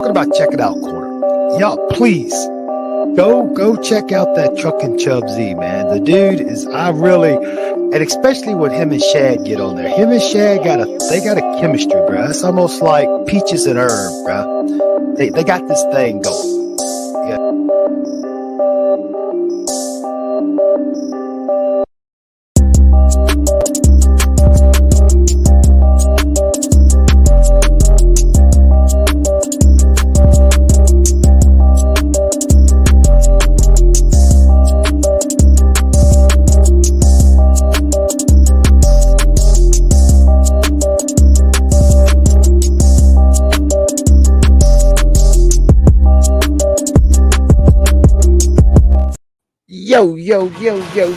About check it out, corner. Y'all, please go check out that Truckin' Chub Z, man. The dude is and especially when him and Shad get on there. Him and Shad got a chemistry, bro. It's almost like peaches and herb, bro. They got this thing going. Yeah.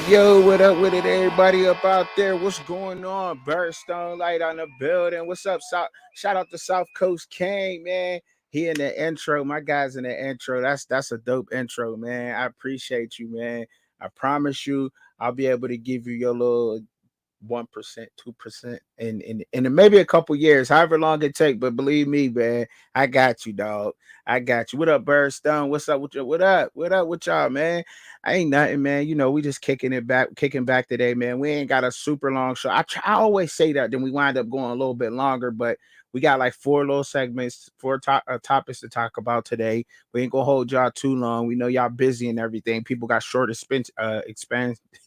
Yo, what up with it, everybody up out there? What's going on? Birdstone Light on the building. What's up, South? Shout out to South Coast King, man. He in the intro. My guy's in the intro. That's a dope intro, man. I appreciate you, man. I promise you, I'll be able to give you your little 1%, 2%, in maybe a couple years, however long it take. But believe me, man, I got you, dog. I got you. What up, Birdstone? What's up with you? What up? What up with y'all, man? I ain't nothing, man. We just kicking back today, man. We ain't got a super long show. I always say that, then we wind up going a little bit longer, but we got like four little segments, topics to talk about today. We ain't gonna hold y'all too long. We know y'all busy and everything. People got short expense.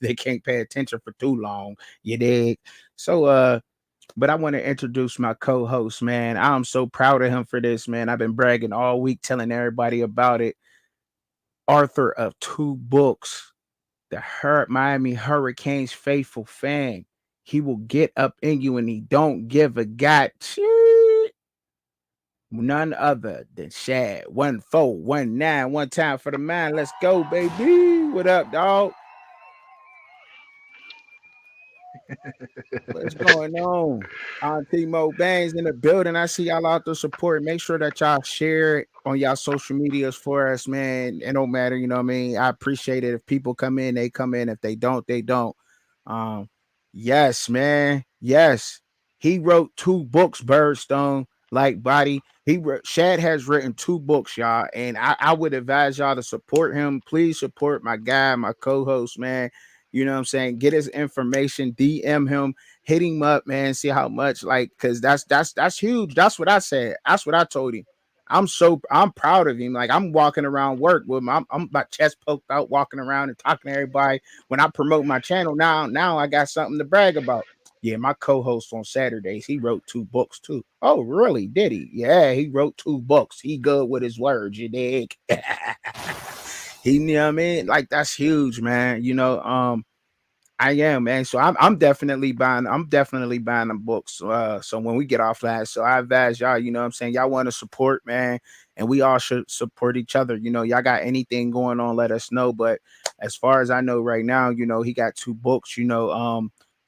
They can't pay attention for too long. You dig? So, but I want to introduce my co-host, man. I'm so proud of him for this, man. I've been bragging all week, telling everybody about it. Author of 2 books, the Miami Hurricanes faithful fan. He will get up in you and he don't give a god. None other than Shad. 1419. One time for the man. Let's go, baby. What up, dog? What's going on? Auntie Mo Bangs in the building. I see y'all out there support. Make sure that y'all share it on y'all social medias for us, man. It don't matter, you know what I mean? I appreciate it. If people come in, they come in. If they don't, they don't. Yes, man. Yes. He wrote 2 books, Birdstone, like body. Shad has written 2 books, y'all. And I would advise y'all to support him. Please support my guy, my co-host, man. You know what I'm saying? Get his information, DM him, hit him up, man. See how much, because that's huge. That's what I said. That's what I told him. I'm proud of him. Like, I'm walking around work with I'm my chest poked out, walking around and talking to everybody. When I promote my channel, now I got something to brag about. Yeah, my co-host on Saturdays, he wrote 2 books too. Oh, really? Did he? Yeah, he wrote 2 books. He good with his words, you dig? You know what I mean? Like, that's huge, man. I am, man. So I'm definitely buying the books. So when we get off that, so I advise y'all, you know what I'm saying? Y'all want to support, man, and we all should support each other. Y'all got anything going on, let us know. But as far as I know right now, he got 2 books,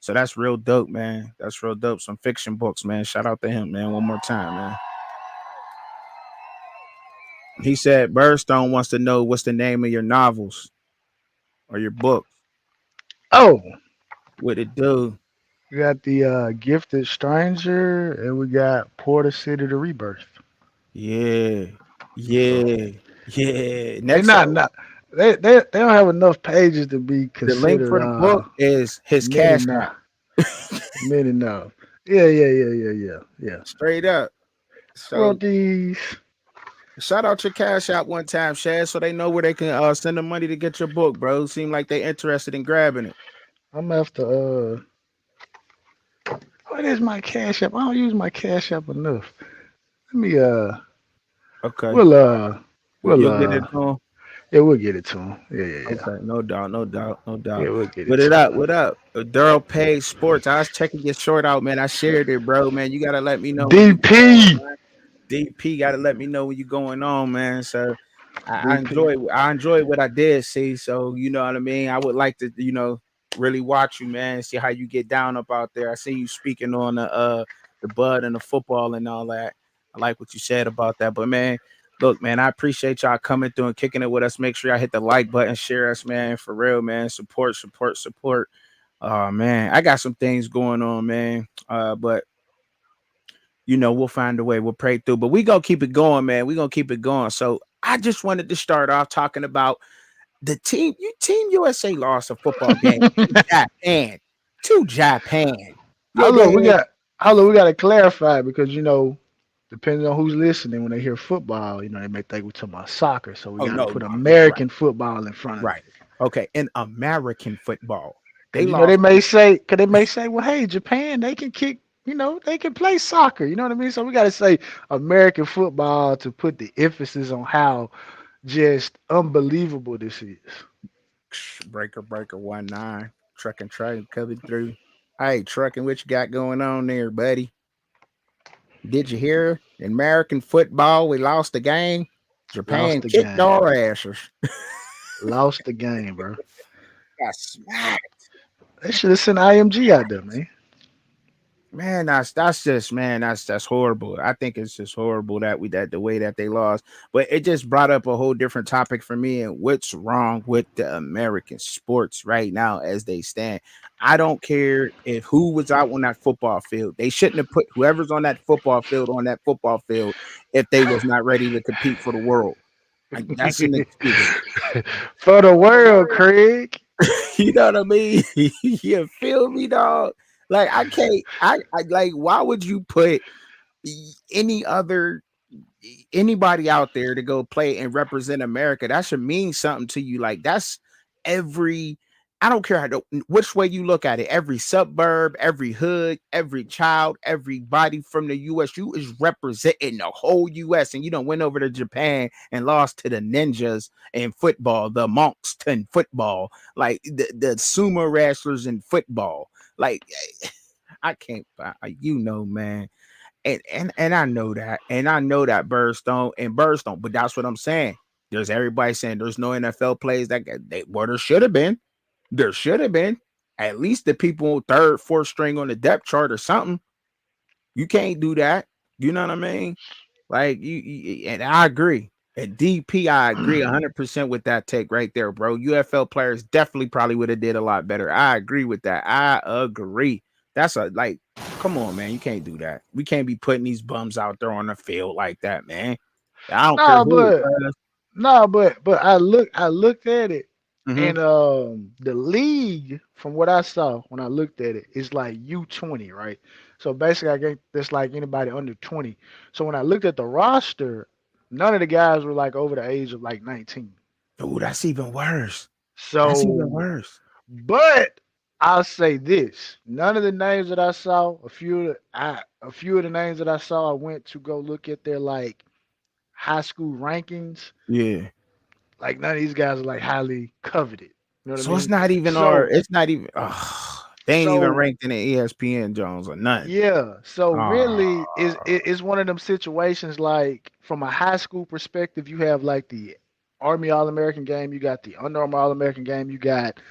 so that's real dope, man. That's real dope. Some fiction books, man. Shout out to him, man. One more time, man. He said Birdstone wants to know what's the name of your novels or your book. Oh, What it do? we got the Gifted Stranger, and we got Porter City: The Rebirth. Yeah, So yeah, yeah. they Next up, not they don't have enough pages to be the link considered for the book is his many cash app. now. Many now. Yeah. Straight up. I wrote So these. shout out your cash app one time, Shad, so they know where they can send the money to get your book, bro. Seem like they interested in grabbing it. I'm after what is my cash app? I don't use my cash app enough. Let me Okay. we'll You'll get it to 'em? yeah, we'll get it to him. Yeah. Okay, no doubt, no doubt, no Yeah, doubt. we'll get it What to it him. up? What up? Daryl Page Sports. I was checking your short out, man. I shared it, bro, man. You gotta let me know when you go on, DP. man. DP gotta let me know when you going on, man. So DP. I enjoy what I did see. So you know what I mean. I would like to, really watch you, man. See how you get down up out there. I see you speaking on the bud and the football and all that. I like what you said about that. But man, look, man, I appreciate y'all coming through and kicking it with us. Make sure y'all hit the like button, share us, man, for real, man. Support, support, support. Man, I got some things going on, man. But we'll find a way. We'll pray through. But we gonna keep it going, man. We gonna keep it going. So I just wanted to start off talking about the Team USA lost a football game to Japan. To Japan. Yeah, Hold on, they we got to clarify because depending on who's listening, when they hear football, they may think we're talking about soccer. So we oh got to no, put no, yeah, right, American football in front of right. it. Okay. In American football, they Because lost. they may say, well, hey, Japan, they can kick, they can play soccer. You know what I mean? So we got to say American football to put the emphasis on how just unbelievable this is. Breaker 19. Trucking coming through. Hey, trucking, what you got going on there, buddy? Did you hear? In American football, we lost the game. Lost Japan the kicked game. our asses. Lost the game, bro. Got smacked. They should have sent IMG out there, man. Man, that's just man, that's horrible. I think it's just horrible that the way that they lost. But it just brought up a whole different topic for me and what's wrong with the American sports right now as they stand. I don't care if who was out on that football field. They shouldn't have put whoever's on that football field on that football field if they was not ready to compete for the world. That's inexcusable. For the world, Craig. You know what I mean? You feel me, dog? Like I can't. I like. Why would you put any other anybody out there to go play and represent America? That should mean something to you. Like that's every. I don't care which way you look at it. Every suburb, every hood, every child, everybody from the U.S. You is representing the whole U.S. And you don't went over to Japan and lost to the ninjas in football, the monks in football, like the sumo wrestlers in football. Like I can't, man. And I know that, Birdstone, but that's what I'm saying. There's everybody saying there's no NFL plays that there should have been. There should have been at least the people third, fourth string on the depth chart or something. You can't do that. You know what I mean? Like and I agree. At DP, I agree 100% with that take right there, bro. UFL players definitely probably would have did a lot better. I agree with that. I agree. That's come on, man. You can't do that. We can't be putting these bums out there on the field like that, man. I don't care No, who. but I looked at it, Mm-hmm. and the league, from what I saw when I looked at it, is like U20, right? So basically, I think that's like anybody under 20. So when I looked at the roster, none of the guys were like over the age of like 19. Oh, that's even worse. That's even So, worse. but I'll say this: none of the names that I saw, a few of the names that I saw, I went to go look at their like high school rankings. Yeah. Like none of these guys are like highly coveted. You know what I So it's mean? not even So it's not even they ain't even so ranked in the ESPN Jones or nothing. yeah. So Oh, really it's one of them situations like from a high school perspective, you have like the Army All American game, you got the Under Armour All American game, you got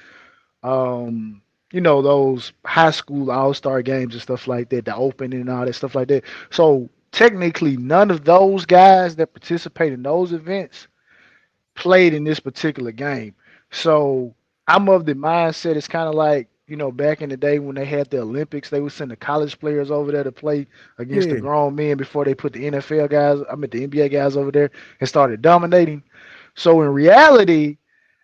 um those high school all-star games and stuff like that, the open and all that stuff like that. So technically none of those guys that participate in those events played in this particular game. So I'm of the mindset it's kind of like, back in the day when they had the Olympics, they would send the college players over there to play against the yeah. grown men before they put the NFL guys, the NBA guys over there and started dominating. So in reality,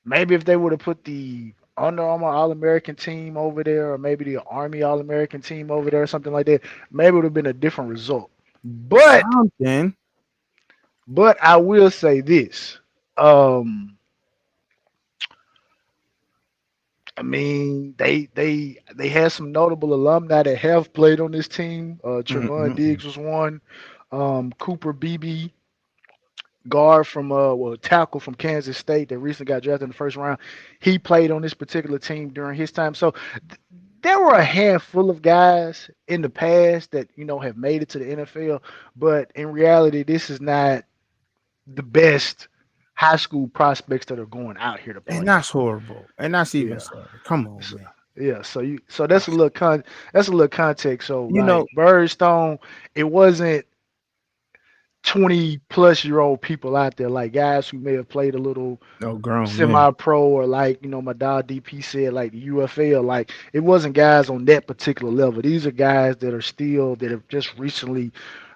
maybe if they would have put the Under Armour All American team over there, or maybe the Army All American team over there, or something like that, maybe it would have been a different result. But Something. I will say this. Um, I mean, they had some notable alumni that have played on this team. Trevon Mm-mm-mm. Diggs was one. Cooper Beebe, guard from tackle from Kansas State that recently got drafted in the first round. He played on this particular team during his time. So there were a handful of guys in the past that have made it to the NFL, but in reality, this is not the best high school prospects that are going out here to And play. that's horrible. And that's even Yeah. sad. Come on, So, man. yeah, so that's that's a little context. So You know, like Birdstone, it wasn't 20-plus-year-old people out there, like guys who may have played a little no grown men. semi-pro, or like my dog DP said, like the UFL. Like it wasn't guys on that particular level. These are guys that have just recently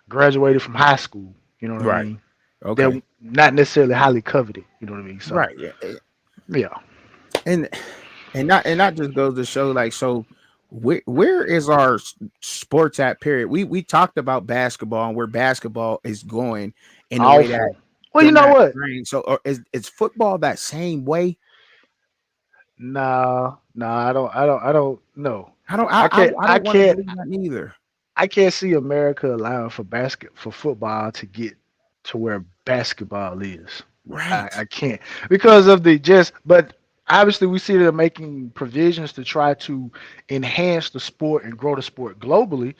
graduated from high school. You know what I Right. mean? Okay. They're not necessarily highly coveted. You know what I mean? So Right. Yeah. yeah. And not just goes to show like so where is our sports at period. We talked about basketball and where basketball is going in the way that Awful. Well, you they're know not what? trained. So is football that same way? No, I don't know. I don't I can't I I don't want to can't believe that neither. I can't see America allowing for football to get to where basketball is. Right. I can't because of the just but obviously we see they're making provisions to try to enhance the sport and grow the sport globally,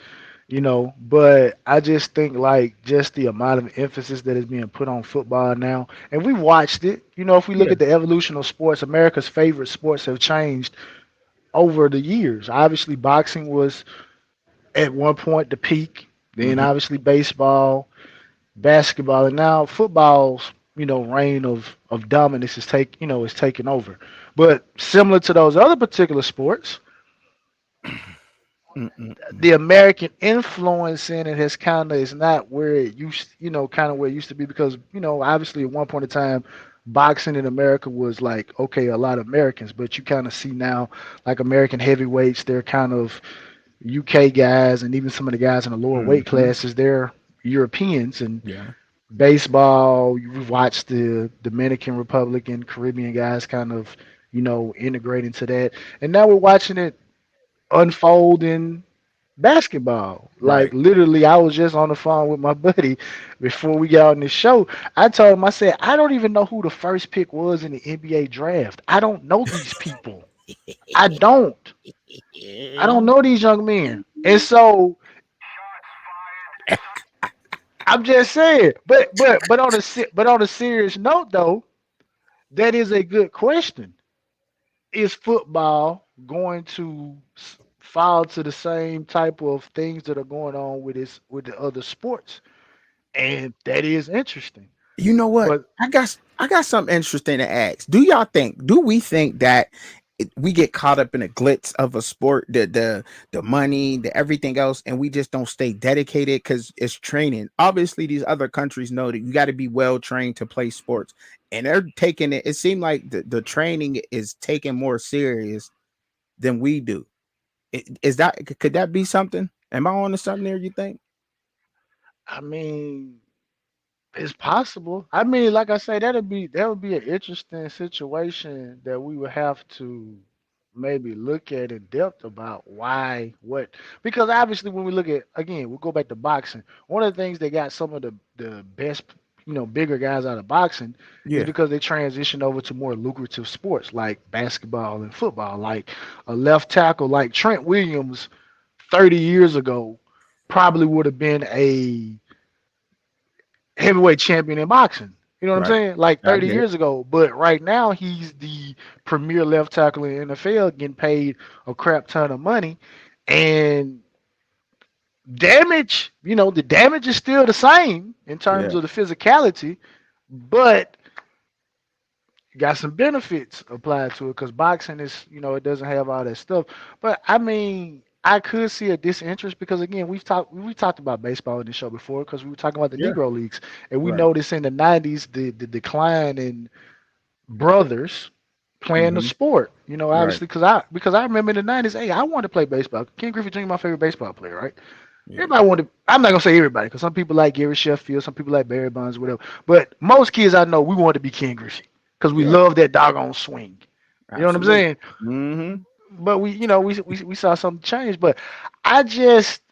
but I just think like just the amount of emphasis that is being put on football now, and we watched it. If we look Yeah. at the evolution of sports, America's favorite sports have changed over the years. Obviously, boxing was at one point the peak, then Hmm. obviously baseball, basketball, and now football's reign of dominance is taking over. But similar to those other particular sports, Mm-mm-mm. the American influence in it has kind of is not where it used, kind of where it used to be because obviously at one point in time, boxing in America was like okay, a lot of Americans, but you kind of see now like American heavyweights, they're kind of UK guys, and even some of the guys in the lower weight Hmm. classes, they're Europeans. And Yeah. baseball, you watch the Dominican Republic and Caribbean guys kind of, integrate into that. And now we're watching it unfold in basketball. Like Right. literally, I was just on the phone with my buddy before we got on the show. I told him, I said, I don't even know who the first pick was in the NBA draft. I don't know these people. I don't. I don't know these young men. And so I'm just saying, but on a serious note though, that is a good question. Is football going to fall to the same type of things that are going on with the other sports? And that is interesting. You know what? But I got something interesting to ask. Do we think that we get caught up in the glitz of a sport, the money, the everything else, and we just don't stay dedicated because it's training. Obviously, these other countries know that you got to be well trained to play sports, and they're taking it. It seemed like the training is taken more serious than we do. Is that could that be something? Am I on to something there? You think? I mean, it's possible. I mean, like I say, that would be an interesting situation that we would have to maybe look at in depth about why, what, because obviously when we look at again, we'll go back to boxing. One of the things that got some of the best, bigger guys out of boxing is Yeah. because they transitioned over to more lucrative sports like basketball and football. Like a left tackle like Trent Williams 30 years ago probably would have been a heavyweight champion in boxing. You know what I'm Right. saying? Like I 30 get it. years ago. But right now, he's the premier left tackle in the NFL, getting paid a crap ton of money. And damage, the damage is still the same in terms Yeah. of the physicality, but got some benefits applied to it because boxing is, it doesn't have all that stuff. But I mean, I could see a disinterest because again, we talked about baseball in the show before because we were talking about the Yeah. Negro leagues, and we Right. noticed in the '90s the decline in brothers playing the Hmm. sport. Right. Obviously because I remember in the '90s, hey, I wanted to play baseball. Ken Griffey Jr. my favorite baseball player, right? Yeah. Everybody wanted. I'm not gonna say everybody because some people like Gary Sheffield, some people like Barry Bonds, whatever. But most kids I know, we wanted to be Ken Griffey because we Yeah. love that doggone swing. You know what I'm Absolutely. saying? Hmm. But we saw something change. But I just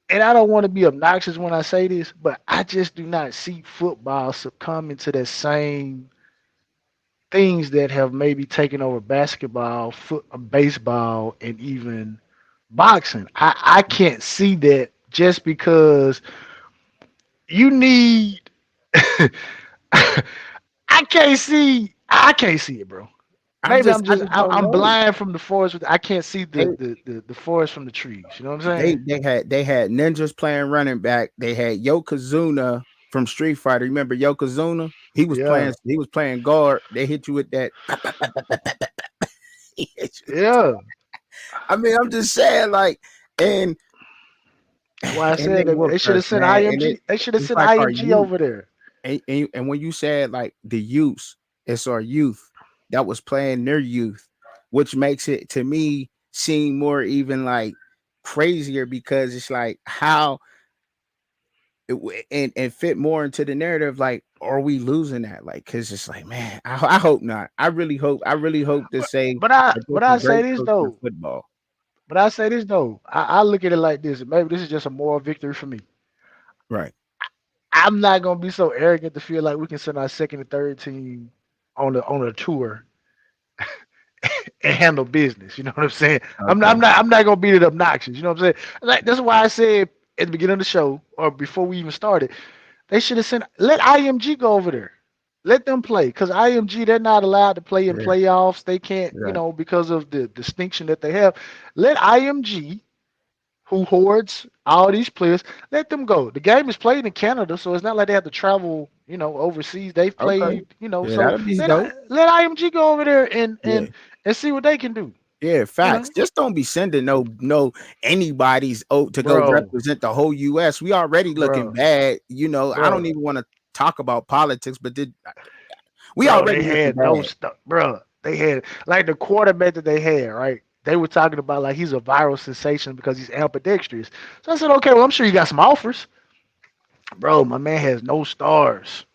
and I don't want to be obnoxious when I say this, but I just do not see football succumbing to that same things that have maybe taken over basketball, baseball, and even boxing. I can't see that just because you need I can't see it, bro. Maybe I just don't I'm know. blind from the forest. I can't see They the forest from the trees. You know what I'm saying? they had ninjas playing running back. They had Yokozuna from Street Fighter. Remember Yokozuna? Yeah, He was playing guard. They hit you with that. He hit you with yeah. I mean, I'm just saying, like, and That's why I And said they they whooped should have us, sent man. And IMG. They should have it's sent like our IMG youth. over there. And when you said like the youth, it's our youth that was playing their youth, which makes it to me seem more even like crazier because it's like how and fit more into the narrative. Like, are we losing that? Like, because it's like, man, I hope not. I really hope to But say but I that there's but I some say great this coaches in though. football. But I say this though. I look at it like this. Maybe this is just a moral victory for me. Right. I'm not gonna be so arrogant to feel like we can send our second and third team on a tour and handle business. You know what I'm saying? Okay. I'm not gonna beat it obnoxious. You know what I'm saying? Like that's why I said at the beginning of the show or before we even started, they should have sent let IMG go over there. Let them play because IMG they're not allowed to play in Yeah. playoffs. They can't, Right. because of the distinction that they have. Let IMG who hoards all these players, let them go. The game is played in Canada, so it's not like they have to travel, overseas. They've Okay. played, Yeah, so that'll be let dope. let IMG go over there and Yeah. and see what they can do. Yeah, You facts. know, Just don't be sending no anybody's to go bro, represent the whole US. We already looking bro, bad. I don't bro, even want to talk about politics, but we bro. They already looking had no bad. stuff, bro. They had like the quarterback that they had, right? They were talking about like he's a viral sensation because he's ambidextrous. So I said, okay, well, I'm sure you got some offers, bro. My man has no stars.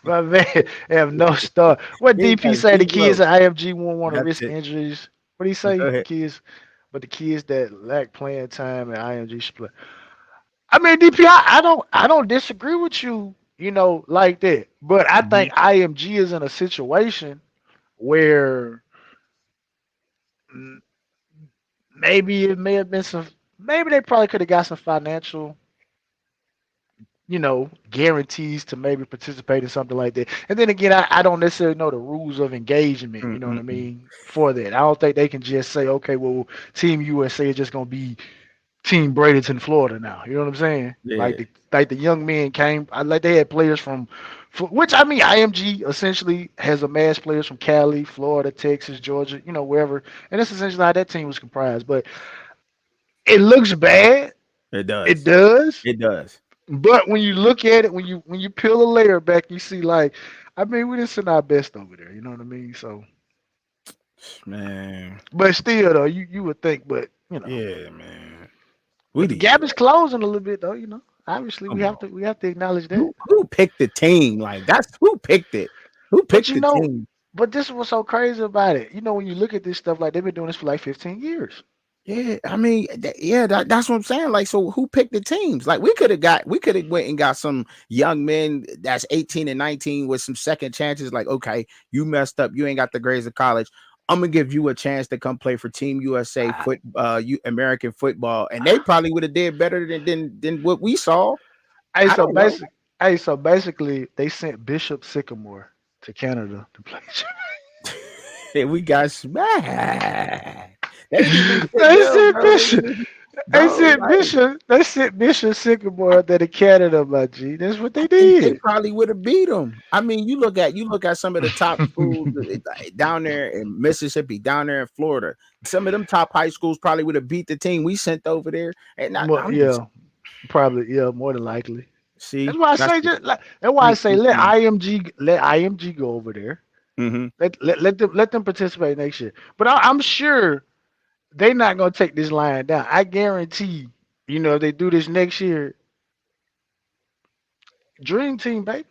My man have no star. What He DP got say? The kids zero. at IFG won't want to That's risk it. injuries. What do you say? Go The ahead. kids, but the kids that lack playing time at IMG should play. I mean, DP, I don't disagree with you. Like that. But I Mhm. think IMG is in a situation where mm, maybe it may have been some. Maybe they probably could have got some financial guarantees to maybe participate in something like that. And then again, I don't necessarily know the rules of engagement, you know what I Mm-mm-mm. mean, for that. I don't think they can just say, okay, well, Team USA is just gonna be Team Bradenton, Florida now. You know what I'm saying? Yeah. Like the young men came, like they had players which I mean, IMG essentially has amassed players from Cali, Florida, Texas, Georgia, wherever, and that's essentially how that team was comprised. But it looks bad. It It does. does. It does. But when you look at it, when you peel a layer back, you see like, I mean, we didn't send our best over there. You know what I mean? So, Man. but still though, you would think, but Yeah, man. We but the need gap is closing a little bit though. Obviously we come have on. to acknowledge that. Who picked the team? Like that's who picked it. Who But picked the team? but this is what's so crazy about it. When you look at this stuff, like they've been doing this for like 15 years. Yeah, I mean, that's what I'm saying. Like, so who picked the teams? Like, we could have went and got some young men that's 18 and 19 with some second chances. Like, okay, you messed up, you ain't got the grades of college. I'm gonna give you a chance to come play for Team USA Ah, American football, and they probably would have did better than what we saw. Hey, I so don't know. basic. Hey, so basically, they sent Bishop Sycamore to Canada to play. And we got smacked. They beat them shit They well, sent bro. Bishop. They Bro, sent like. Bishop. They sent Bishop Sycamore to the Canada, my G. That's what I they think they did. probably would have beat them. I mean, you look at some of the top schools down there in Mississippi, down there in Florida. Some of them top high schools probably would have beat the team we sent over there. And Well, I'm just yeah, probably, yeah, more than likely. That's see why I that's say the, just like that's why I say mm. let IMG go over there. Mhm. Let them participate next year. But I'm sure they're not gonna take this line down. I guarantee. If they do this next year, Dream Team, baby,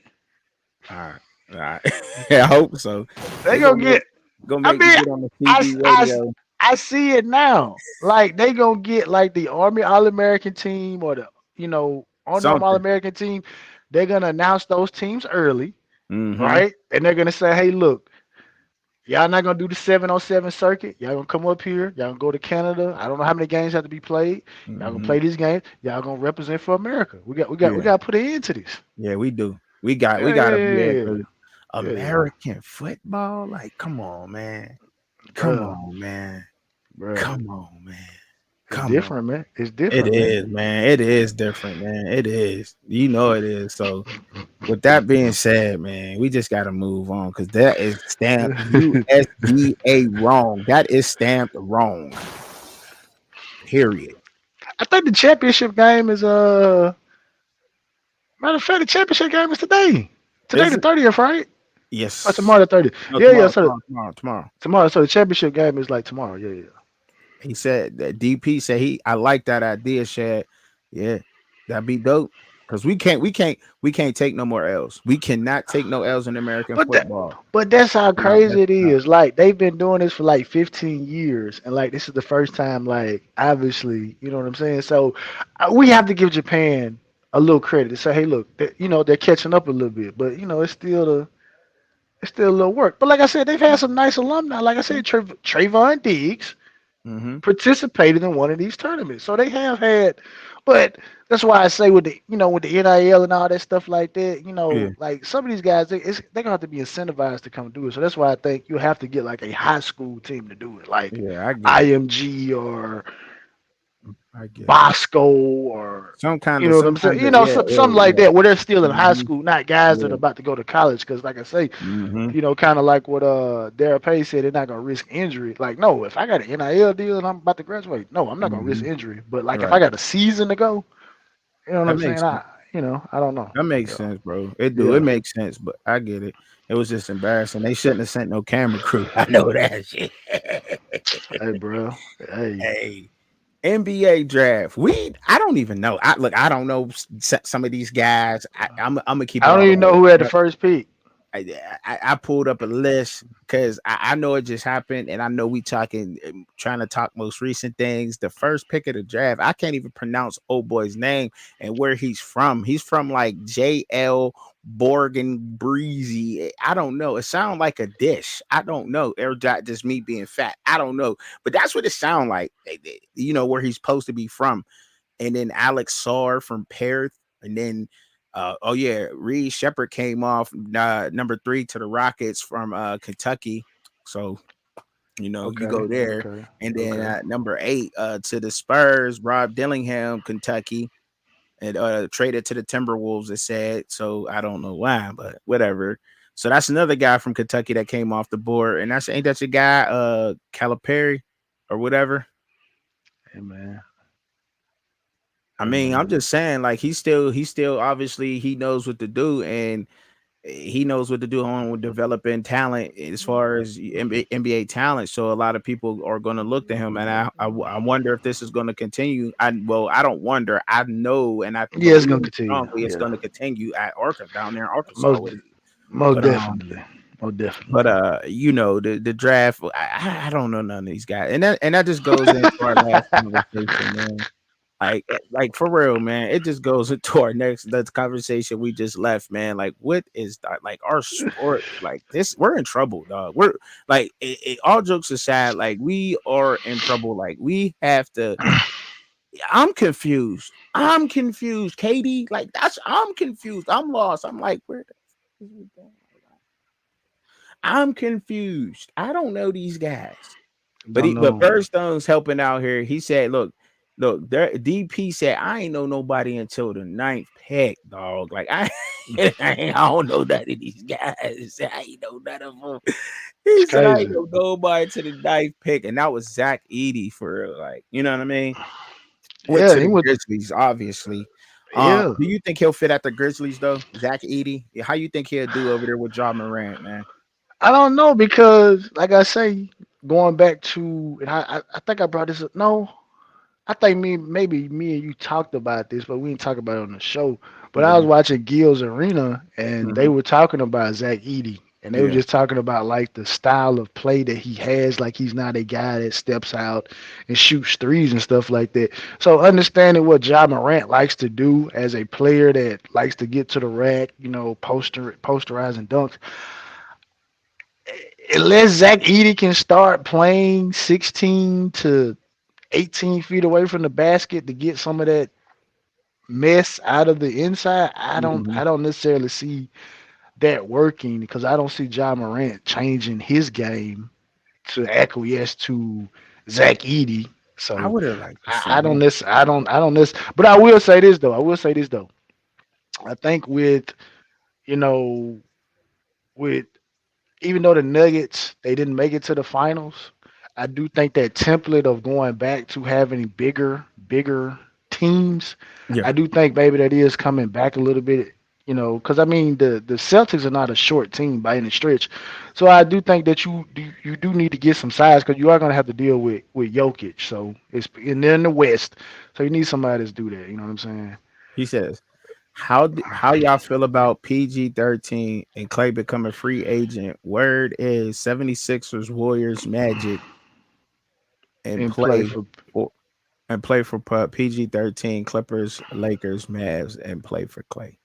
All right, all right. Yeah, I hope so. they They gonna get. gonna I make me mean, get on the I, CB s- I, s- radio. I see it now. Like they gonna get like the Army All American team or the Arnold All Something. American team. They're gonna announce those teams early, Mm-hmm. right? And they're gonna say, hey, look, y'all not gonna do the 7-on-7 circuit. Y'all gonna come up here. Y'all gonna go to Canada. I don't know how many games have to be played. Y'all gonna Mm-hmm. play these games. Y'all gonna represent for America. We Yeah, got to put an end to this. yeah, we do. We Yeah, yeah, gotta be yeah, there yeah, because yeah, yeah, American football. Like, come on, man. Come bro, on, man. bro. Come on, man. It's Come on. different, man. It's It different, man. is, man. It is different, man. It is. You know it is. So with that being said, man, we just gotta move on because that is stamped USDA wrong. That is stamped wrong. Period. I think the championship game is matter of fact, the championship game is today. Today Is the it? 30th, right? Or Yes. tomorrow the 30th. No, Yeah. tomorrow, So tomorrow. tomorrow. So the championship game is like tomorrow. Yeah. He said that DP said I like that idea, Shad. Yeah, that'd be dope. Cause we can't take no more L's. We cannot take no L's in American But that, football. but that's how Not crazy it messing up. is. Like they've been doing this for like 15 years, and like this is the first time. Like obviously, you know what I'm saying. So we have to give Japan a little credit to say, hey, look, they're catching up a little bit, but it's still a little work. But like I said, they've had some nice alumni. Like I said, Trayvon Diggs Mm-hmm. participated in one of these tournaments. So they have had, but that's why I say with the NIL and all that stuff like that, Yeah, like some of these guys, they're gonna have to be incentivized to come do it. So that's why I think you have to get like a high school team to do it, like yeah, I get it. IMG or I get it. Bosco or what Some I'm saying? kind of, yeah, yeah, Something like yeah. that where they're still in high Mm-hmm. school, not guys that are Yeah. about to go to college. Because like I say, Mm-hmm. kind of like what Darrell Pay said, they're not gonna risk injury. Like, no, if I got an NIL deal and I'm about to graduate, no, I'm not gonna Mm-hmm. risk injury. But like if I Right. got a season to go, you know what That I'm saying? makes sense. I don't know. That makes Yeah, sense, bro. It do. It yeah. makes sense, but I get it. It was just embarrassing. They shouldn't have sent no camera crew. I know that shit. Hey, bro. Hey, Hey, NBA draft. I don't even know. I don't know some of these guys. I'm gonna keep I it don't all the even know way. who had the first pick. I pulled up a list because I know it just happened, and I know we trying to talk most recent things. The first pick of the draft, I can't even pronounce old boy's name and where he's from. He's from like JL Borgen Breezy. I don't know. It sounds like a dish. I don't know. Or just me being fat. I don't know. But that's what it sounds like. Where he's supposed to be from. And then Alex Sarr from Perth, and then oh yeah, Reed Shepard came off number 3 to the Rockets from Kentucky. So you Okay, go there, okay, and then okay. number 8 to the Spurs, Rob Dillingham, Kentucky, and traded to the Timberwolves. It said so. I don't know why, but whatever. So that's another guy from Kentucky that came off the board, and ain't that your guy, Calipari, or whatever. Hey man, I hey mean, I'm man. just saying, like he's still obviously he knows what to do, and he knows what to do on developing talent as far as NBA talent. So a lot of people are going to look to him, and I wonder if this is going to continue. I don't wonder. I know, and I Yeah, it's gonna believe continue. strongly it's Yeah, going to continue at Arkansas down there in Arkansas most with it. most But definitely, most definitely. the draft. I don't know none of these guys, and that just goes into our last conversation, man. Like for real, man. It just goes into our next conversation we just left, man. Like, what is that? Like our sport, like this, we're in trouble, dog. We're like, all jokes aside, like we are in trouble. Like we have to. I'm confused. I'm confused, Katie. Like I'm confused. I'm lost. I'm like, where the f- is we going? I'm confused. I don't know these guys. Don't But know. Birdstone's helping out here. He said, look, there DP said, I ain't know nobody until the ninth pick, dog. Like I don't know none of these guys. I ain't know none of them. It's He said, I ain't crazy. know nobody to the ninth pick. And that was Zach Edey for real. Like, you know what I mean? Went Yeah, to he the went. Grizzlies, obviously. Yeah, Do you think he'll fit at the Grizzlies though? Zach Edey? How you think he'll do over there with John Morant, man? I don't know because, like I say, going back to, and I think I brought this up. No, I think maybe me and you talked about this, but we didn't talk about it on the show. But I was Mhm, watching Gil's Arena, and they mhm. were talking about Zach Edey, and they were Yeah. just talking about like the style of play that he has. Like he's not a guy that steps out and shoots threes and stuff like that. So understanding what Ja Morant likes to do as a player that likes to get to the rack, posterize and dunk, unless Zach Edey can start playing 16 to 18 feet away from the basket to get some of that mess out of the inside, I Mhm. don't necessarily see that working because I don't see Ja Morant changing his game to acquiesce to Zach Edey. I So would have liked to see I don't that. necessarily I don't necessarily, but I will say this though. I will say this though. I think you know with even though the Nuggets they didn't make it to the finals, I do think that template of going back to having bigger teams, Yeah. I do think maybe that is coming back a little bit. Because I mean the Celtics are not a short team by any stretch, so I do think that you do need to get some size because you are going to have to deal with Jokic. So it's and then the West, so you need somebody to do that. You know what I'm saying? He says, how y'all feel about PG-13 and Clay becoming free agent? Word is 76ers, Warriors, Magic, and And play play for for PG-13, Clippers, Lakers, Mavs, and play for Clay.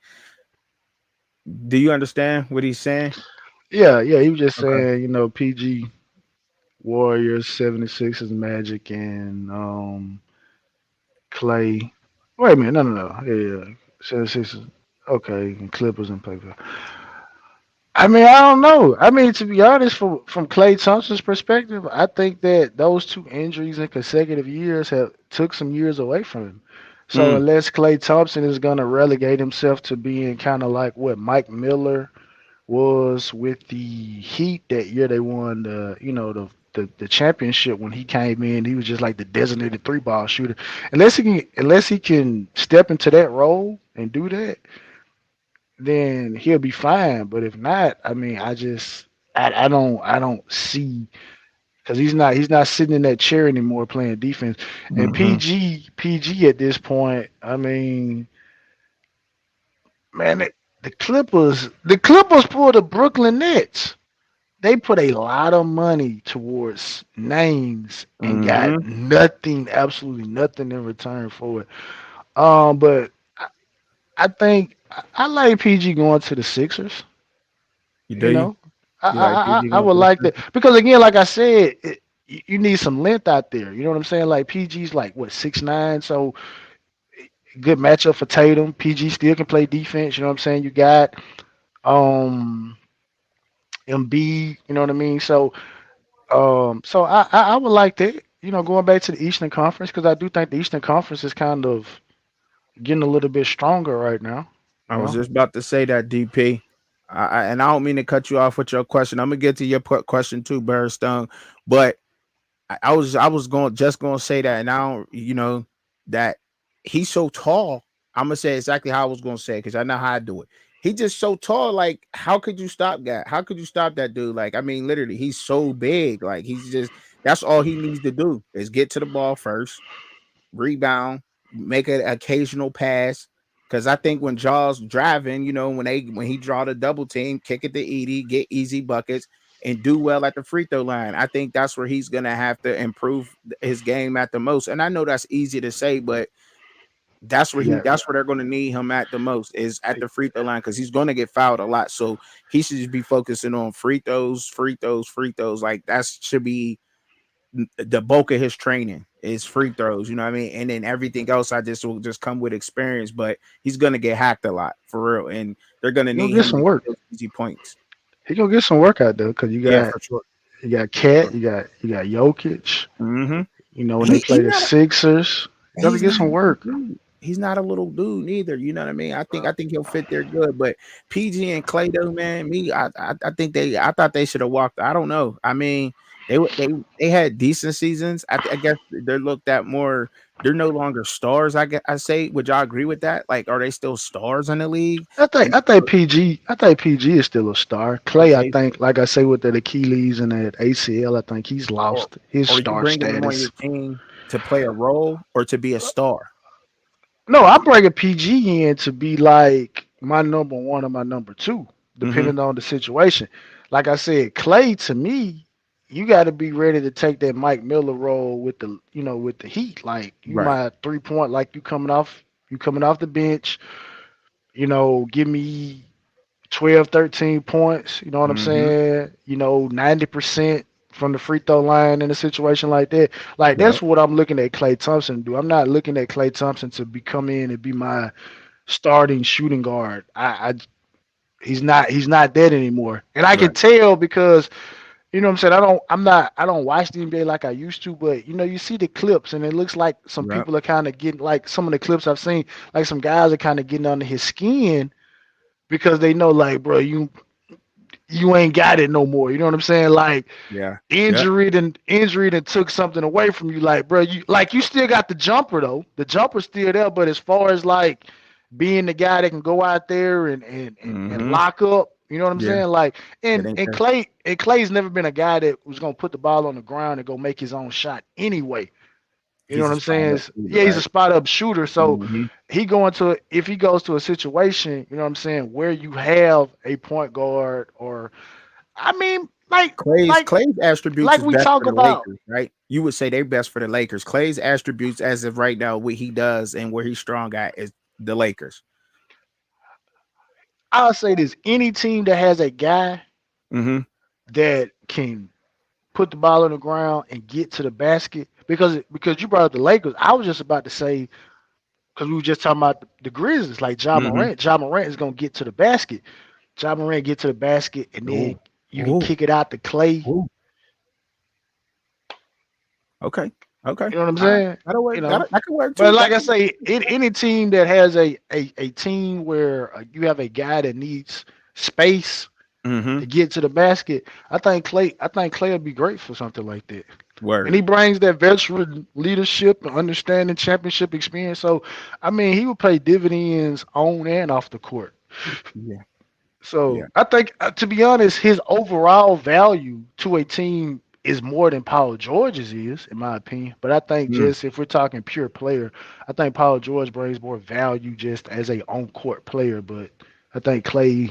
Do you understand what he's saying? yeah. He was just Okay. saying PG Warriors, 76ers, Magic, and Clay. Wait a minute, no. Yeah. 76ers. Okay, and Clippers and play for. I mean, I don't know. I mean, to be honest, from Clay Thompson's perspective, I think that those two injuries in consecutive years have took some years away from him. So Mm, unless Clay Thompson is gonna relegate himself to being kind of like what Mike Miller was with the Heat that year, they won the championship when he came in. He was just like the designated three ball shooter. Unless he can step into that role and do that, then he'll be fine. But if not, I mean, I don't see because he's not sitting in that chair anymore playing defense. And hmm PG at this point, I mean, man, the Clippers pulled the Brooklyn Nets. They put a lot of money towards names and got hmm nothing, absolutely nothing in return for it. But I think I like PG going to the Sixers. You do You you? know, I You like I I PG I going would to the like that Sixers? because again, like I said, you need some length out there. You know what I'm saying? Like PG's like what 6'9", so good matchup for Tatum. PG still can play defense. You know what I'm saying? You got um MB. You know what I mean? So I would like that. Going back to the Eastern Conference because I do think the Eastern Conference is kind of getting a little bit stronger right now. I You was know, just about to say that, DP. And I don't mean to cut you off with your question. I'm gonna get to your question too, Burstone. But I was going to say that, and I don't, that he's so tall. I'm gonna say exactly how I was gonna say it because I know how I do it. He just so tall. Like, how could you stop that? How could you stop that dude? Like, I mean, literally, he's so big. Like, he's just that's all he needs to do is get to the ball first, rebound, make an occasional pass. Because I think when Jaws driving, when he draw the double team, kick it to Edie, get easy buckets, and do well at the free throw line. I think that's where he's gonna have to improve his game at the most. And I know that's easy to say, but yeah, that's where they're gonna need him at the most is at the free throw line because he's gonna get fouled a lot. So he should just be focusing on free throws, free throws, free throws. Like that should be the bulk of his training is free throws, you know what I mean? And then everything else I just will just come with experience, but he's gonna get hacked a lot for real. And they're gonna he'll need get him some to get work. those easy points. He gonna get some work out there because you Yeah, got for sure. you got Cat, you got Jokic. Mm-hmm. When they play He's the not Sixers, you got to he's get not a some little work. dude. He's not a little dude neither. You know what I mean? I think he'll fit there good. But PG and Clay though, man, I think I thought they should have walked. I don't know. I mean, they had decent seasons. I guess they're looked at more. They're no longer stars. I say. Would y'all agree with that? Like, are they still stars in the league? I think And I think PG I think PG is still a star. Clay, I okay, think, like I say, with that Achilles and that ACL, I think he's or lost his or you star bringing them on status. your team to play a role or to be a star? No, I'm bringing PG in to be like my number one or my number two, Mm-hmm. depending on the situation. Like I said, Clay to me, you got to be ready to take that Mike Miller role with the Heat. Like you Right. my 3 point, like you coming off the bench. Give me 12, 13 points. You know what I'm Mm-hmm. saying? 90% from the free throw line in a situation like that. Like Yep. that's what I'm looking at Clay Thompson to do. I'm not looking at Clay Thompson to come in and be my starting shooting guard. He's not that anymore. And I can Right. tell because what I'm saying. I don't watch the NBA like I used to, but you see the clips and it looks like some Yep. people are kind of getting like some of the clips I've seen, like some guys are kind of getting under his skin because they know like, bro, you ain't got it no more. You know what I'm saying? Like Yeah. Yeah. injury and took something away from you. Like, bro, you still got the jumper though. The jumper's still there, but as far as like being the guy that can go out there and Mm-hmm. lock up, you know what I'm Yeah. saying? Like, It ain't that. Clay's never been a guy that was gonna put the ball on the ground and go make his own shot anyway. You know He's what a I'm saying? spot up shooter, Yeah, he's a right? spot up shooter. So Mm-hmm. if he goes to a situation, you know what I'm saying, where you have a point guard or I mean, Clay's attributes like is we best for talk the about. Lakers, right? You would say they're best for the Lakers. Clay's attributes, as of right now, what he does and where he's strong at is the Lakers. I'll say this: any team that has a guy Mm-hmm. that can put the ball on the ground and get to the basket, because you brought up the Lakers, I was just about to say because we were just talking about the Grizzlies, like Ja Mm-hmm. Morant. Ja Morant is gonna get to the basket. Ja Morant get to the basket, and then Oh, you can oh, kick it out to Clay. oh. Okay. Okay. You know what I'm All right. saying? That'll You work. know. That can work But too. like That I can. say, any team that has a team where you have a guy that needs space Mm-hmm. to get to the basket, I think Clay would be great for something like that. And Word. he brings that veteran leadership and understanding championship experience. So, I mean, he would pay dividends on and off the court. Yeah. Yeah. So, I think, to be honest, his overall value to a team is more than Paul George's is, in my opinion. But I think Mm. just if we're talking pure player, I think Paul George brings more value just as a on court player. But I think Clay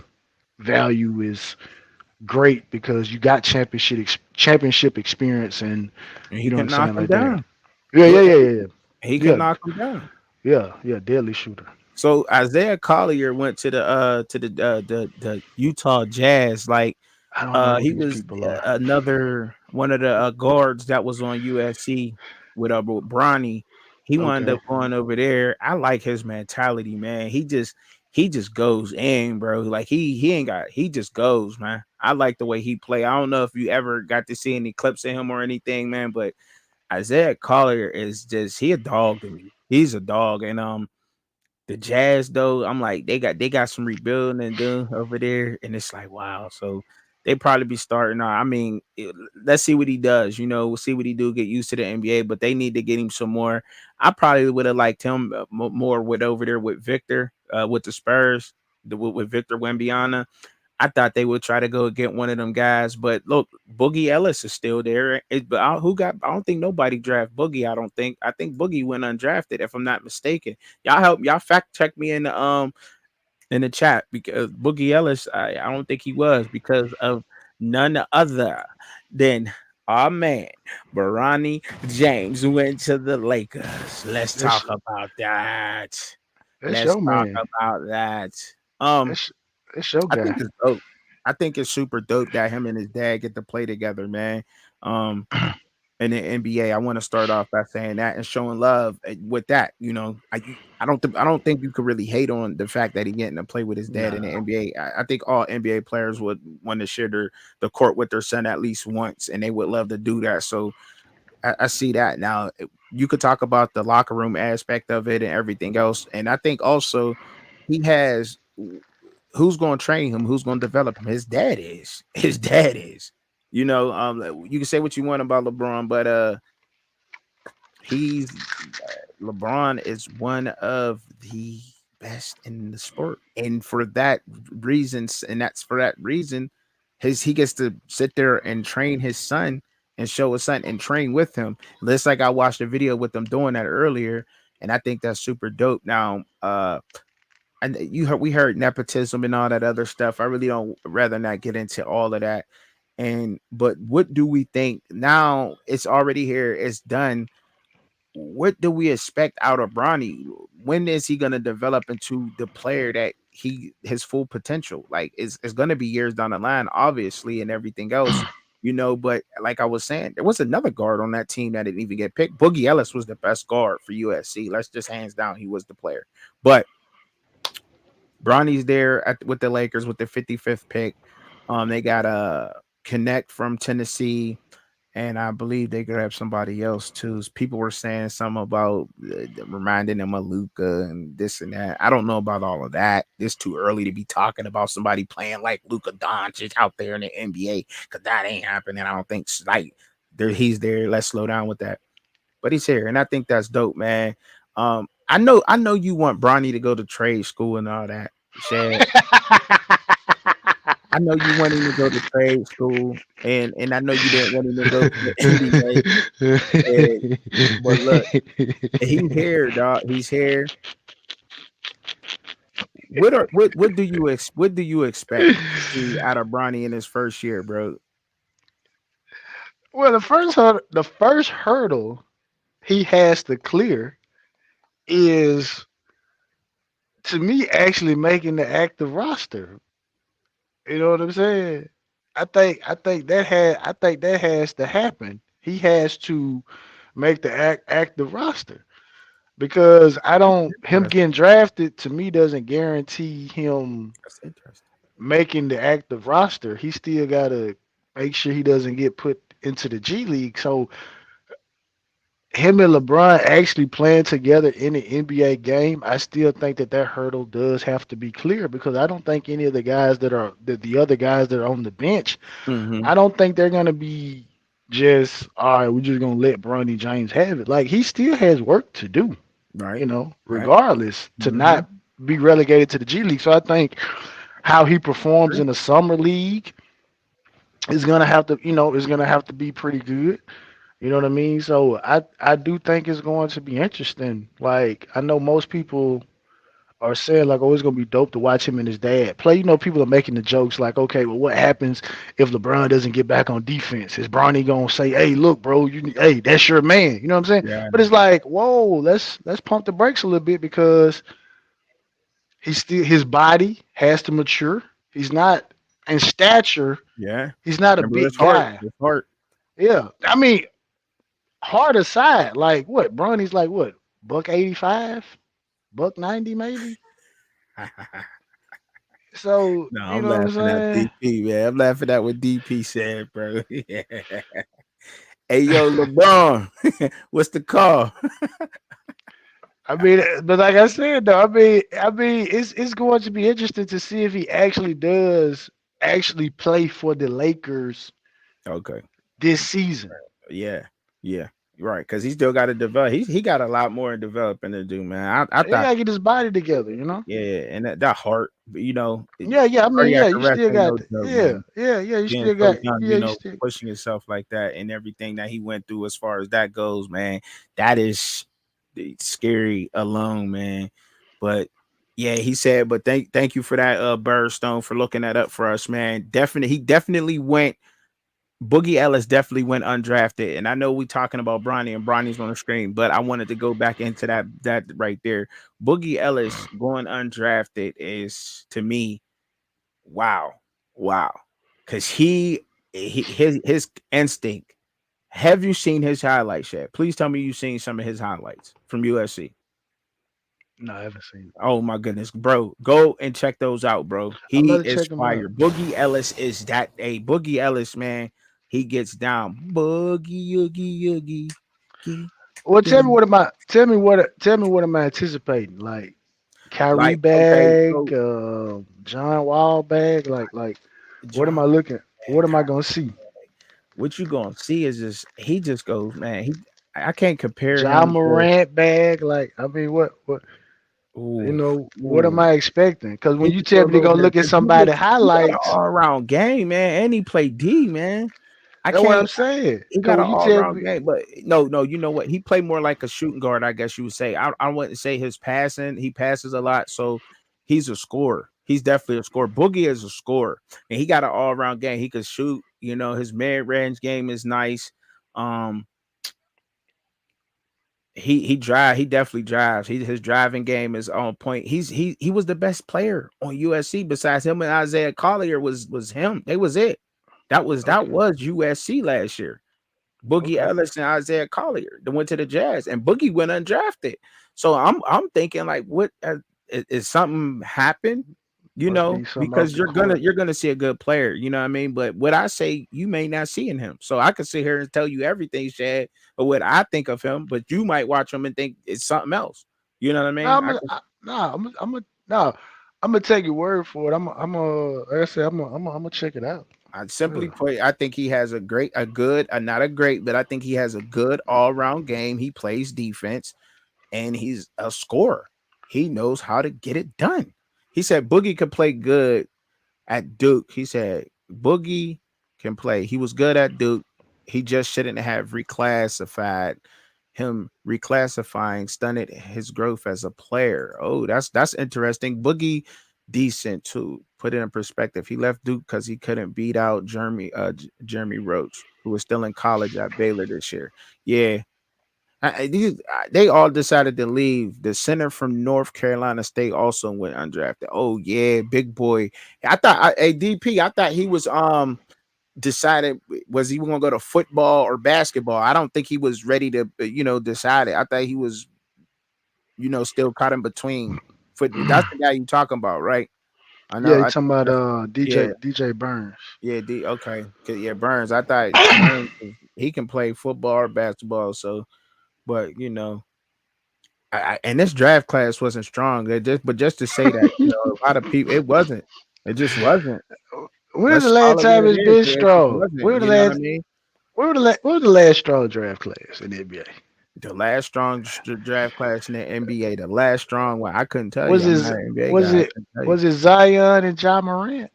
value is great because you got championship experience and And you he know what can I'm knock saying him like that. down. Yeah, yeah, Look, yeah, yeah, he can yeah, knock him down. yeah, deadly shooter. So Isaiah Collier went to the Utah Jazz. Like I don't know who he these was people are. another one of the guards that was on USC with Bronny. He wound Okay. up going over there. I like his mentality, man. He just goes in, bro. Like he ain't got he just goes, man. I like the way he play. I don't know if you ever got to see any clips of him or anything, man, but Isaiah Collier is just he a dog to me. He's a dog, and the Jazz though, I'm like they got some rebuilding and doing over there, and it's like wow. So they probably be starting. I mean, let's see what he does. We'll see what he do. Get used to the NBA, but they need to get him some more. I probably would have liked him more with over there with Victor, with the Spurs, with Victor Wembanyama. I thought they would try to go get one of them guys, but look, Boogie Ellis is still there. But who got? I don't think nobody draft Boogie. I don't think. I think Boogie went undrafted, if I'm not mistaken. Y'all fact check me in the chat because Boogie Ellis, I don't think he was because of none other than our man Barani James went to the Lakers. Let's That's talk about that. that's Let's your talk man. about that. Um. That's that's your I think guy. it's dope. I think it's super dope that him and his dad get to play together, man. Um, in the NBA, I want to start off by saying that and showing love with that. I don't think you could really hate on the fact that he getting to play with his dad in the Nah. NBA. I think all NBA players would want to share the court with their son at least once, and they would love to do that. So I see that now. You could talk about the locker room aspect of it and everything else, and I think also he has who's going to train him, who's going to develop him. His dad is. His dad is. You can say what you want about LeBron, but he's LeBron is one of the best in the sport, and for that reason, he gets to sit there and train his son and show his son and train with him. Just like I watched a video with them doing that earlier, and I think that's super dope. Now, and we heard nepotism and all that other stuff. I really don't rather not get into all of that. But what do we think now? It's already here. It's done. What do we expect out of Bronny? When is he going to develop into the player that his full potential? Like it's going to be years down the line, obviously, and everything else. But like I was saying, there was another guard on that team that didn't even get picked. Boogie Ellis was the best guard for USC. Let's just hands down, he was the player. But Bronny's there with the Lakers with the 55th pick. They got a Connect from Tennessee, and I believe they grabbed somebody else too. People were saying something about reminding them of Luca and this and that. I don't know about all of that. It's too early to be talking about somebody playing like Luca Doncic out there in the NBA because that ain't happening. I don't think like he's there. Let's slow down with that. But he's here, and I think that's dope, man. I know you want Bronny to go to trade school and all that. Shad. I know you want him to go to trade school, and I know you didn't want him to go to the NBA. But look, he's here, dog. He's here. What do you expect to see out of Bronny in his first year, bro? Well, the first hurdle he has to clear is, to me, actually making the active roster. You know what I'm saying? I think that has to happen. He has to make the active roster, because I don't him Interesting. getting drafted to me doesn't guarantee him That's interesting. making the active roster. He still gotta make sure he doesn't get put into the G League. So him and LeBron actually playing together in the NBA game, I still think that hurdle does have to be clear, because I don't think any of the guys that are the other guys that are on the bench, Mm-hmm. I don't think they're gonna be just, all right, we're just gonna let Bronny James have it. Like, he still has work to do, Right. Right. regardless, to Mm-hmm. not be relegated to the G League. So I think how he performs True. in the summer league is gonna have to, is gonna have to be pretty good. You know what I mean? So I do think it's going to be interesting. Like, I know most people are saying like, oh, it's gonna be dope to watch him and his dad play. People are making the jokes like, okay, well, what happens if LeBron doesn't get back on defense? Is Bronny gonna say, hey, look, bro, hey, that's your man? You know what I'm saying? Yeah. But it's like, whoa, let's pump the brakes a little bit, because his body has to mature. He's not in stature. Yeah. He's not a Remember big his heart. guy. His heart. Yeah, I mean, hard aside, like, what, Bronny's like, what, buck 85, buck 90 maybe. So No, you I'm know what I'm laughing at saying? DP, man. I'm laughing at what DP said, bro. Yeah. Hey, yo, LeBron, what's the call? I mean, but like I said, though, I mean, it's going to be interesting to see if he actually does actually play for the Lakers Okay. this season. Yeah. Yeah. Right. Because he still got to develop. He got a lot more developing to do, man. I He thought, gotta get his body together. yeah, and that heart, Yeah, yeah. I mean, yeah, cardiac you arrest still ain't got, no joke, yeah, man. yeah, yeah. You Being still so got, young, yeah, you still. pushing yourself like that and everything that he went through as far as that goes, man, that is scary alone, man. But yeah, he said, but thank you for that, Birdstone, for looking that up for us, man. He definitely went. Boogie Ellis definitely went undrafted, and I know we talking about Bronny and Bronny's on the screen, but I wanted to go back into that right there. Boogie Ellis going undrafted is, to me, wow, wow, because his instinct. Have you seen his highlights yet? Please tell me you've seen some of his highlights from USC. No, I haven't seen. Oh my goodness, bro. Go and check those out, bro. I'm He about to is check him fire. out. Boogie Ellis is that a Boogie Ellis, man. He gets down. Boogie Oogie Oogie. Gee, Well, dum. tell me what am I anticipating? Like, Kyrie Like, okay, bag, so John Wall bag, like what am I John, looking? What am I gonna see? what you gonna see is just he just goes, man. I can't compare John him to Morant bag, like, I mean, what ooh, what am ooh. I expecting? Because He when you just go tell a me to little go bit look at because somebody he got an highlights, all around game, man, and he play D, man. I that's what can't. I'm saying. He Because got an when you all tell around me, game, but no. You know what? He played more like a shooting guard, I guess you would say. I wouldn't say his passing. He passes a lot, so he's a scorer. He's definitely a scorer. Boogie is a scorer, and he got an all around game. He could shoot. You know, his mid range game is nice. Um, he definitely drives. His driving game is on point. He was the best player on USC besides him and Isaiah Collier was him. They was it. That okay, was USC last year. Boogie okay, Ellis and Isaiah Collier that went to the Jazz, and Boogie went undrafted. So I'm thinking like, what is something happened? you Must know, be something off because the court. you're gonna see a good player, you know what I mean? But what I say you may not see in him. So I could sit here and tell you everything, Shad, or what I think of him, but you might watch him and think it's something else. You know what I No, mean? I'm gonna take your word for it. Like I said, I'm gonna check it out. I simply Yeah. put, I think he has not a great, but I think he has a good all round game. He plays defense and he's a scorer. He knows how to get it done. He said Boogie could play good at Duke. He said Boogie can play. He was good at Duke. He just shouldn't have reclassified him. Reclassifying stunted his growth as a player. Oh, that's interesting. Boogie decent too. Put it in perspective. He left Duke because he couldn't beat out Jeremy Roach, who was still in college at Baylor this year. Yeah, they all decided to leave. The center from North Carolina State also went undrafted. Oh yeah, big boy. ADP. I thought he was decided was he going to go to football or basketball. I don't think he was ready to decide it. I thought he was still caught in between. That's the guy you talking about, right? I Yeah, know. you talking about Yeah, DJ Burns. yeah. Okay, yeah. Burns. I thought Burns, he can play football or basketball. So, but and this draft class wasn't strong. But just to say that, a lot of people, it wasn't. It just wasn't. When's Let's the last call it what time it it's is. been It just strong? wasn't. You know what I mean? Where was the last strong draft class in the NBA? The last strong draft class in the NBA, the last strong one. I couldn't tell you. Was I'm it not an NBA was guy. I it couldn't tell you. was it Zion and Ja Morant?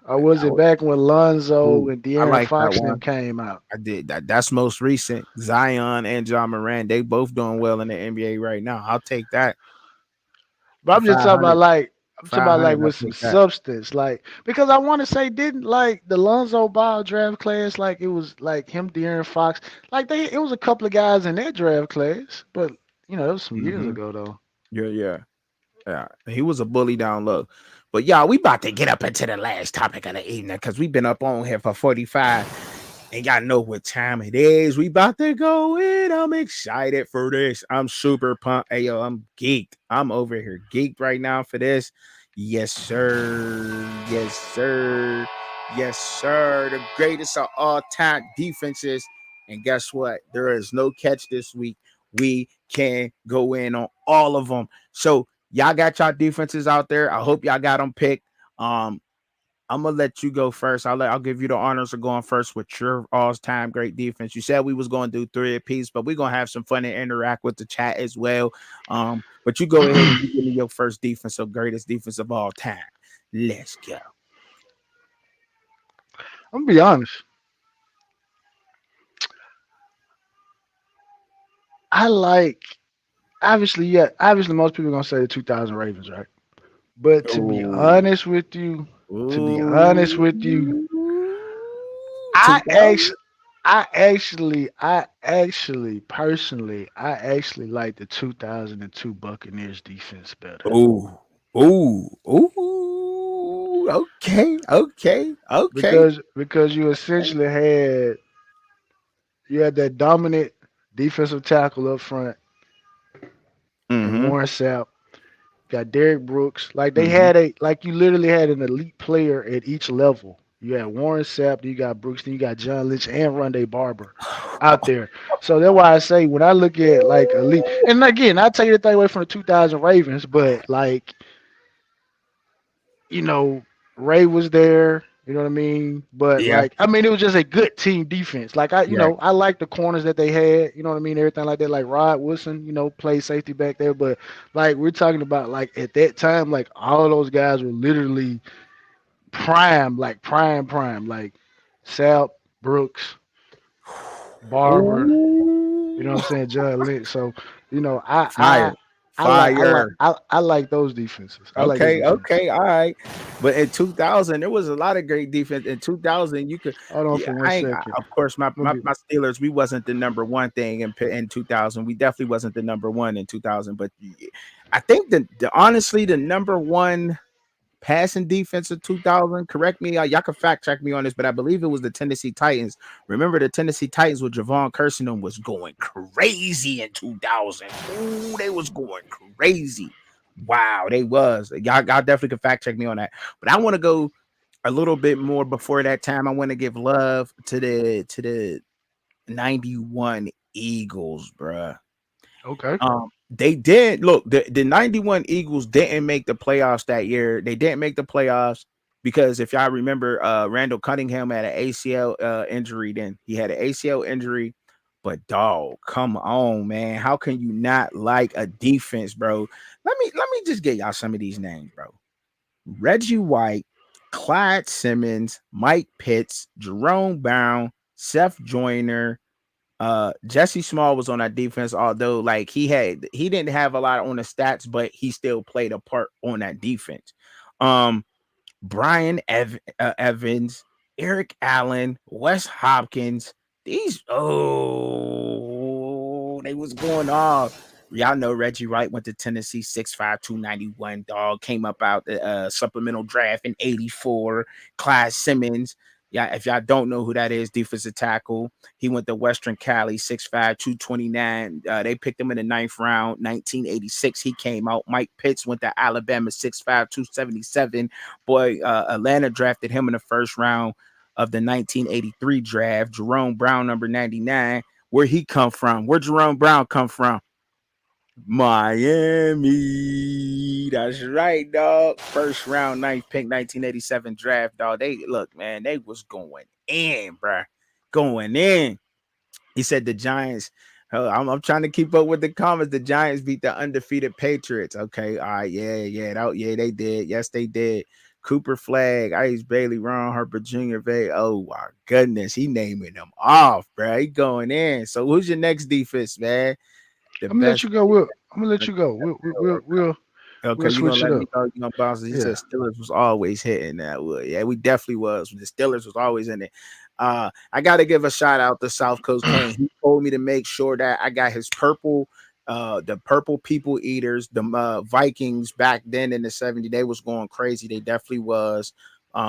Or was it back when Lonzo Ooh, and I De'Aaron like that Fox and them one. came out? I did that. That's most recent. Zion and John Moran, they both doing well in the NBA right now. I'll take that. But I'm just talking about 500, like with 500. I'll some take that. substance, like because I want to say didn't like the Lonzo Ball draft class, like it was like him, De'Aaron Fox, like it was a couple of guys in that draft class, but it was some years Hmm. ago though. Yeah. He was a bully down low. But y'all, we about to get up into the last topic of the evening because we've been up on here for 45. And y'all know what time it is. We about to go in. I'm excited for this. I'm super pumped. Hey, yo, I'm geeked. I'm over here geeked right now for this. Yes, sir. Yes, sir. Yes, sir. The greatest of all time defenses. And guess what? There is no catch this week. We can go in on all of them. So y'all got y'all defenses out there. I hope y'all got them picked. I'm gonna let you go first. I'll give you the honors of going first with your all-time great defense. You said we was gonna do 3 apiece, but we're gonna have some fun and interact with the chat as well. But you go ahead and you give me your first defensive greatest defense of all time. Let's go. I'm gonna be honest. I like obviously most people are gonna say the 2000 Ravens, right? But to be Oh, honest with you, to be honest with you, ooh. I 2000? actually, I actually personally, I actually like the 2002 Buccaneers defense better Ooh, ooh, ooh. Okay. because you had that dominant defensive tackle up front and Mm-hmm. Warren Sapp. Got Derek Brooks. Like they Mm-hmm. had you literally had an elite player at each level. You had Warren Sapp, then you got Brooks, then you got John Lynch and Rondé Barber out there. So that's why I say when I look at like elite, and again, I take anything away from the 2000 Ravens, but like you know, Ray was there. You know what I mean? But Yeah. like, I mean, it was just a good team defense. Like Yeah. I like the corners that they had. You know what I mean? Everything like that. Like Rod Wilson, played safety back there. But like we're talking about, like at that time, like all of those guys were literally prime, like prime, like Sal Brooks, Barber. You know Ooh. what I'm saying? John Lynch. So you know, I Fire. I Fire. I like those defenses. I like those Okay, defenses. okay, all right. But in 2000, there was a lot of great defense. In 2000, you could, Hold on yeah. for one second. Of course, my, I'm my gonna my Steelers. We wasn't the number one thing in 2000. We definitely wasn't the number one in 2000. But I think the honestly the number one passing defense of 2000. Correct me, y'all can fact check me on this, but I believe it was the Tennessee Titans. Remember the Tennessee Titans with Javon Curson was going crazy in 2000. Ooh, they was going crazy. Wow, they was. Y'all definitely could fact check me on that. But I want to go a little bit more before that time. I want to give love to the 91 Eagles, bruh. Okay. They did look, the 91 Eagles didn't make the playoffs that year. They didn't make the playoffs because if y'all remember, Randall Cunningham had an ACL injury. Then he had an ACL injury. But dog, come on, man. How can you not like a defense, bro? Let me just get y'all some of these names, bro. Reggie White, Clyde Simmons, Mike Pitts, Jerome Brown, Seth Joyner, Jesse Small was on that defense, although like he didn't have a lot on the stats, but he still played a part on that defense. Brian Evans, Eric Allen, Wes Hopkins. These they was going off. Y'all know Reggie Wright went to Tennessee, 6'5", 291, dog. Came up out the supplemental draft in 84. Clyde Simmons. Yeah, if y'all don't know who that is, defensive tackle. He went to Western Cali, 6'5", 229. They picked him in the 9th round, 1986. He came out. Mike Pitts went to Alabama, 6'5", 277. Boy, Atlanta drafted him in the 1st round of the 1983 draft. Jerome Brown, number 99. Where he come from? Where Jerome Brown come from? Miami. That's right, dog. 1st round, 9th pick, 1987 draft, dog. They look, man, they was going in, bro. Going in. He said the Giants. I'm trying to keep up with the comments. The Giants beat the undefeated Patriots. Okay, all right, yeah, they did. Yes, they did. Cooper Flag, Ice Bailey, Ron Harper Jr. Oh my goodness, he naming them off, bro. He going in. So who's your next defense, man? The I'm gonna let best. you go. I'm gonna let you go. We'll Okay, you gonna switch it let me up. go? You gonna bounce? He Yeah. said Steelers was always hitting that wood. Yeah, we definitely was. The Steelers was always in it. I got to give a shout out to South Coast Kane. He told me to make sure that I got his purple, the purple people eaters, the Vikings back then in the 70s. They was going crazy. They definitely was.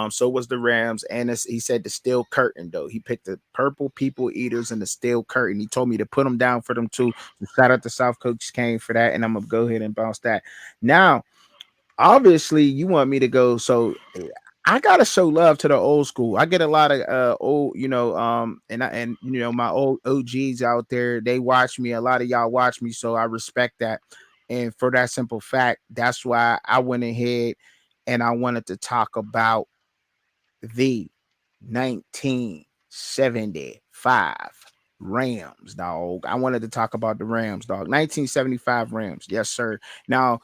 So was the Rams, and he said the steel curtain though. He picked the purple people eaters and the steel curtain. He told me to put them down for them too. So shout out to South Coast Kane for that, and I'm gonna go ahead and bounce that. Now, obviously, you want me to go, so I gotta show love to the old school. I get a lot of old, and my old OGs out there. They watch me. A lot of y'all watch me, so I respect that. And for that simple fact, that's why I went ahead and I wanted to talk about the 1975 Rams, dog. I wanted to talk about the Rams, dog. 1975 Rams. Yes, sir. Now,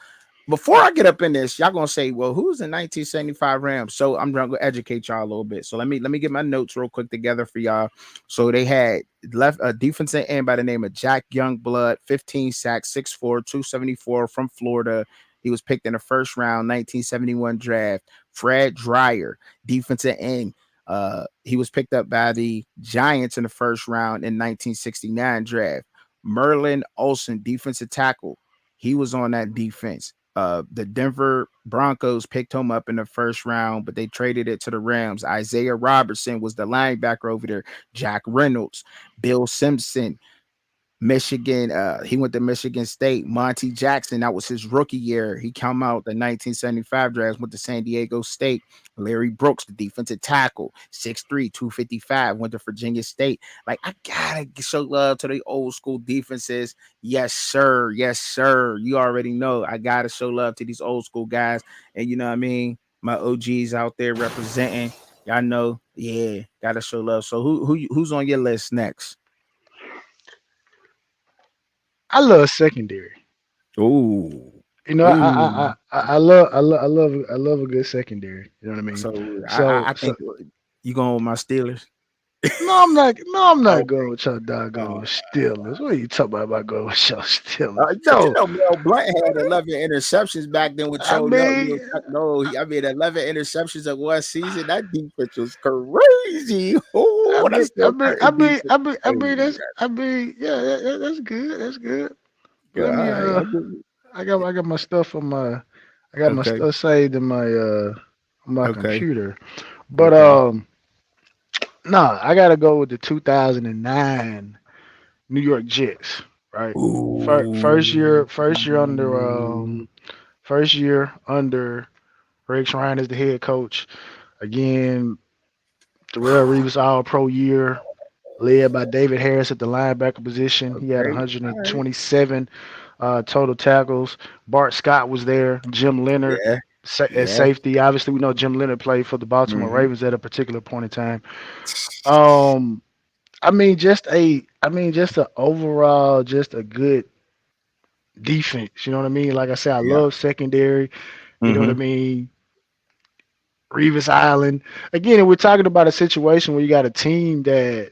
before I get up in this, y'all gonna say, well, who's the 1975 Rams? So I'm gonna educate y'all a little bit. So let me get my notes real quick together for y'all. So they had left a defensive end by the name of Jack Youngblood, 15 sacks, 6'4", 274 from Florida. He was picked in the 1st round, 1971 draft. Fred Dreyer, defensive end. He was picked up by the Giants in the 1st round in 1969 draft. Merlin Olsen, defensive tackle. He was on that defense. The Denver Broncos picked him up in the 1st round, but they traded it to the Rams. Isaiah Robertson was the linebacker over there. Jack Reynolds, Bill Simpson, Michigan. He went to Michigan State. Monty Jackson, that was his rookie year. He came out the 1975 draft, went to San Diego State. Larry Brooks, the defensive tackle, 6'3", 255, went to Virginia State. Like, I gotta show love to the old school defenses. Yes, sir. Yes, sir. You already know I gotta show love to these old school guys. And you know what I mean? My OGs out there representing. Y'all know, yeah, gotta show love. So who's on your list next? I love secondary. Ooh. You know, Ooh. I love a good secondary. You know what I mean? So So I so think you going with my Steelers. I'm not Okay. going with your doggone Uh, Steelers. What are you talking about going with your Steelers? but No, Mel Blunt had 11 interceptions back then with I Cho. No, you mean, know, no, I mean 11 interceptions in one season. That defense was crazy. Oh, that's still curtain defense. Crazy. yeah, that's good. That's good. Yeah, Let me all right. I got my stuff on my I got my Okay. stuff saved in my Okay. computer. But Okay. nah, I gotta go with the 2009 New York Jets, right? Ooh. First year under First year under Rex Ryan as the head coach. Again, Darrell Reeves All Pro year, led by David Harris at the linebacker position. He had Okay. All right. 127 total tackles. Bart Scott was there. Jim Leonard Yeah. at Yeah. safety. Obviously, we know Jim Leonard played for the Baltimore Mm-hmm. Ravens at a particular point in time. Um, just a overall, just a good defense. You know what I mean? Like I said, I Yeah. love secondary. You know what I Mm-hmm. mean? Revis Island. Again, we're talking about a situation where you got a team that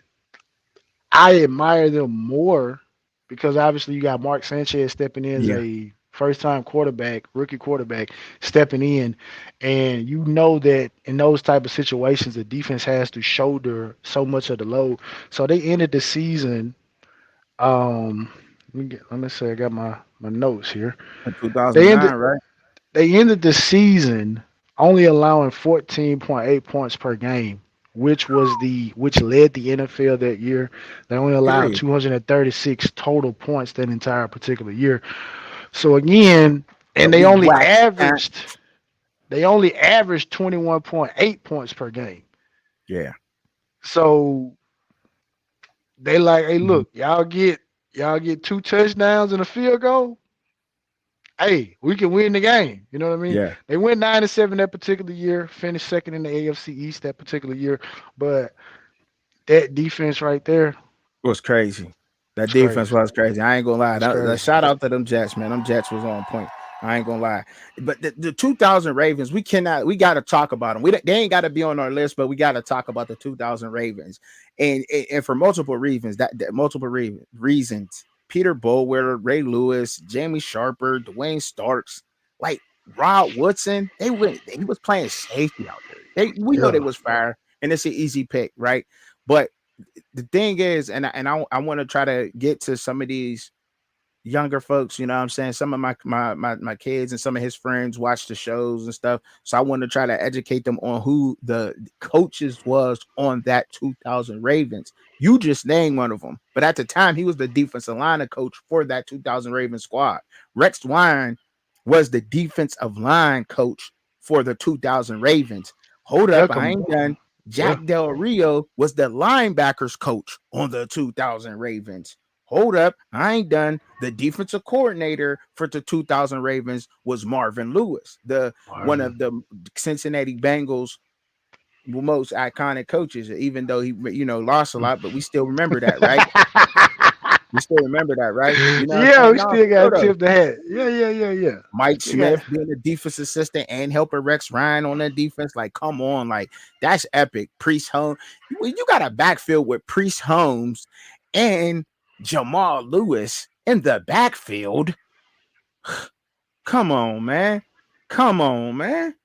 I admire them more because obviously you got Mark Sanchez stepping in as Yeah. a first time quarterback, rookie quarterback, stepping in. And you know that in those type of situations, the defense has to shoulder so much of the load. So they ended the season. Um, let me say I got my notes here. In They 2009, ended right? they ended the season only allowing 14.8 points per game, which led the NFL that year. They only allowed Period. 236 total points that entire particular year. So again, and But we whacked that. they only averaged 21.8 points per game. Yeah. So they like, hey, Mhm. look, y'all get two touchdowns and a field goal. Hey, we can win the game. You know what I mean? Yeah. They went 9-7 that particular year, finished second in the AFC East that particular year. But that defense right there It was crazy. That was defense crazy. was crazy. I ain't gonna lie. It's crazy. Shout out to them Jets, man. Them Jets was on point. I ain't gonna lie. But the 2000 Ravens, we got to talk about them. They ain't got to be on our list, but we got to talk about the 2000 Ravens. And for multiple reasons, reasons. Peter Boulware, Ray Lewis, Jamie Sharper, Dwayne Starks, like Rod Woodson, he was playing safety out there. We know they Yeah. was fire, and it's an easy pick, right? But the thing is, I want to try to get to some of these younger folks, you know what I'm saying? Some of my kids and some of his friends watch the shows and stuff. So I want to try to educate them on who the coaches was on that 2000 Ravens. You just named one of them, but at the time he was the defensive line coach for that 2000 Ravens squad. Rex Wine was the defensive line coach for the 2000 Ravens. Hold Yeah, up, I come ain't done. yeah. Jack Del Rio was the linebackers coach on the 2000 Ravens. Hold up, I ain't done. The defensive coordinator for the 2000 Ravens was Marvin Lewis, the one Marvin. of the Cincinnati Bengals most iconic coaches. Even though he lost a lot, but we still remember that, right? We still remember that, right? You know what I'm Yeah, saying? we No, still for got to real though. tip the hat. Yeah. Mike Still got Smith being a defense assistant and helping Rex Ryan on that defense. Like, come on, like that's epic. Priest Holmes, you got a backfield with Priest Holmes and Jamal Lewis in the backfield. Come on, man. Come on, man.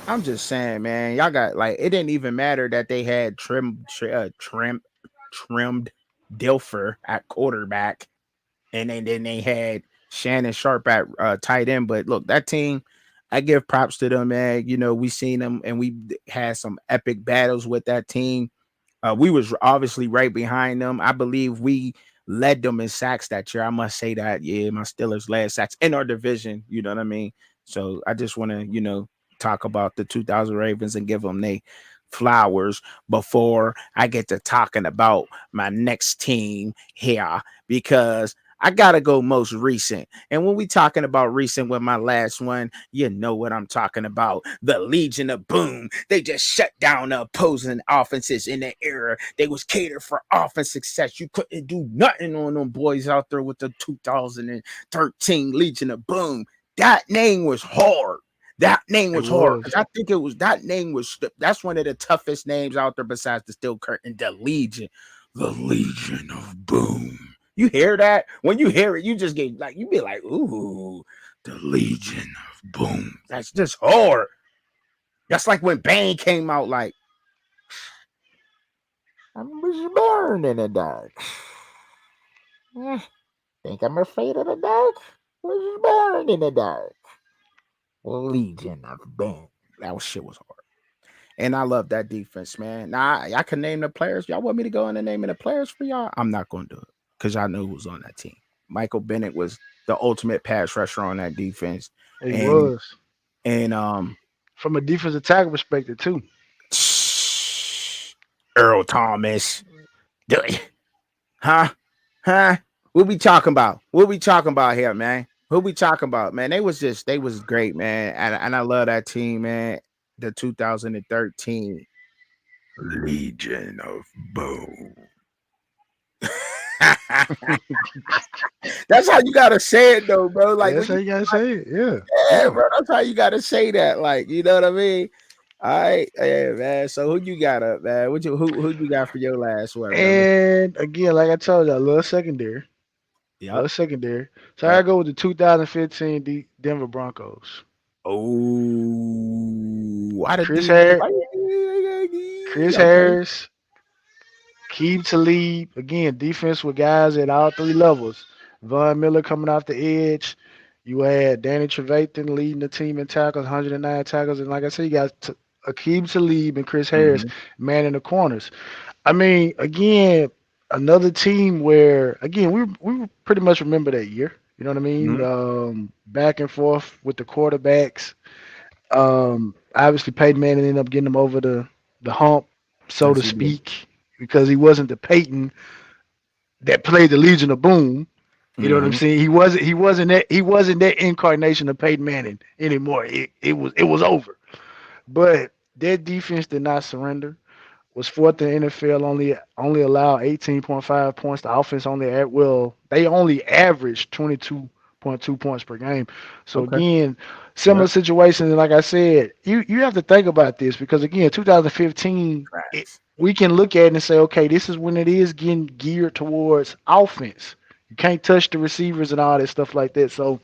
I'm just saying, man. Y'all got like it didn't even matter that they had trimmed Dilfer at quarterback, and then they had Shannon Sharp at tight end. But look, that team, I give props to them, man. You know, we seen them and we had some epic battles with that team. We was obviously right behind them. I believe we led them in sacks that year. I must say that. Yeah, my Steelers led sacks in our division. You know what I mean? So I just want to, talk about the 2000 Ravens and give them they flowers before I get to talking about my next team here because I gotta go most recent. And when we talking about recent with my last one, you know what I'm talking about. The Legion of Boom. They just shut down the opposing offenses in the era. They was catered for offense success. You couldn't do nothing on them boys out there with the 2013 Legion of Boom. That name was hard. That name it was hard was. because I think that's one of the toughest names out there besides the Steel Curtain, the Legion. The Legion of Boom. You hear that? When you hear it, you just get like you be like, ooh, the Legion of Boom. That's just hard. That's like when Bane came out, like I was born in the dark. Think I'm afraid of the dark? Was born in the dark. Legion of Boom. That shit was hard. And I love that defense, man. Now I can name the players. Y'all want me to go in and name the players for y'all? I'm not gonna do it because y'all know who's on that team. Michael Bennett was the ultimate pass rusher on that defense, He and was and from a defensive tackle perspective too. Earl Thomas, huh, huh? What we talking about? What we talking about here, man? Who we talking about, man? They was great, man, and I love that team, man. The 2013 Legion of Boom. That's how you gotta say it, though, bro. Like That's when how you, you gotta say it. Yeah, yeah, yeah. bro. That's how you gotta say that. Like, you know what I mean? All right, yeah, man. So who you got up, man? Who you got for your last one, brother? And again, like I told you, I love secondary. Yep. Love secondary. So I Yep. go with the 2015 Denver Broncos. Oh, why the Chris D? Harris, Why Chris okay. Harris, Keeb Talib. Again, defense with guys at all three levels. Von Miller coming off the edge. You had Danny Trevathan leading the team in tackles, 109 tackles, and like I said, you got Akeem Talib and Chris Harris Mm-hmm. manning the corners. I mean, again, another team where again we pretty much remember that year. You know what I mean? Mm-hmm. Back and forth with the quarterbacks. Obviously, Peyton Manning ended up getting them over the hump, so Yes, to he did. speak, because he wasn't the Peyton that played the Legion of Boom. You know what I'm Mm-hmm. saying? He wasn't that incarnation of Peyton Manning anymore. It was over. But that defense did not surrender. Was fourth in the NFL, only allowed 18.5 points. The offense they only averaged 22.2 points per game. So Okay. again, similar Yep. situations. And like I said, you have to think about this because again, 2015, Trash. we can look at it and say, okay, this is when it is getting geared towards offense. You can't touch the receivers and all that stuff like that. So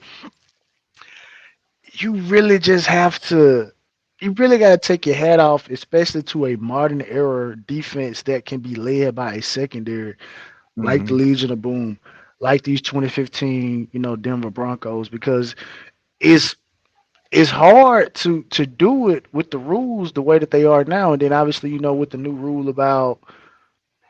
you really just have to you really got to take your hat off, especially to a modern era defense that can be led by a secondary like the Mm-hmm. Legion of Boom, like these 2015, Denver Broncos, because it's it's hard to do it with the rules the way that they are now, and then obviously with the new rule about